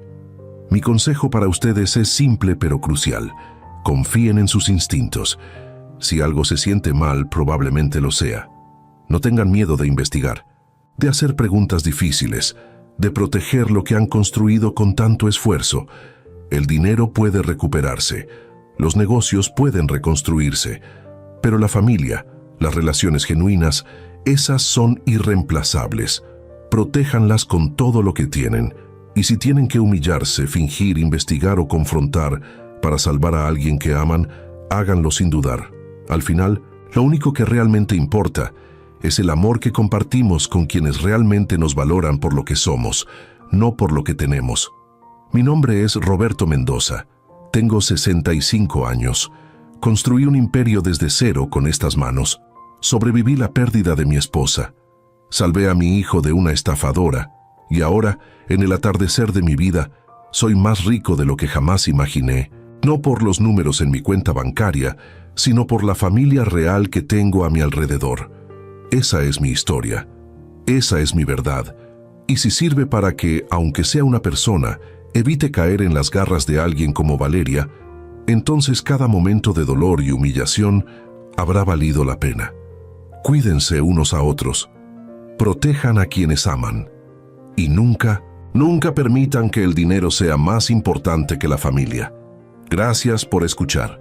Mi consejo para ustedes es simple pero crucial. Confíen en sus instintos. Si algo se siente mal, probablemente lo sea. No tengan miedo de investigar, de hacer preguntas difíciles, de proteger lo que han construido con tanto esfuerzo. El dinero puede recuperarse, los negocios pueden reconstruirse, pero la familia, las relaciones genuinas, esas son irreemplazables. Protéjanlas con todo lo que tienen, y si tienen que humillarse, fingir, investigar o confrontar para salvar a alguien que aman, háganlo sin dudar. Al final, lo único que realmente importa es el amor que compartimos con quienes realmente nos valoran por lo que somos, no por lo que tenemos. Mi nombre es Roberto Mendoza. Tengo 65 años. Construí un imperio desde cero con estas manos. Sobreviví la pérdida de mi esposa. Salvé a mi hijo de una estafadora. Y ahora, en el atardecer de mi vida, soy más rico de lo que jamás imaginé. No por los números en mi cuenta bancaria, sino por la familia real que tengo a mi alrededor. Esa es mi historia. Esa es mi verdad. Y si sirve para que, aunque sea una persona, evite caer en las garras de alguien como Valeria, entonces cada momento de dolor y humillación habrá valido la pena. Cuídense unos a otros. Protejan a quienes aman. Y nunca, nunca permitan que el dinero sea más importante que la familia. Gracias por escuchar.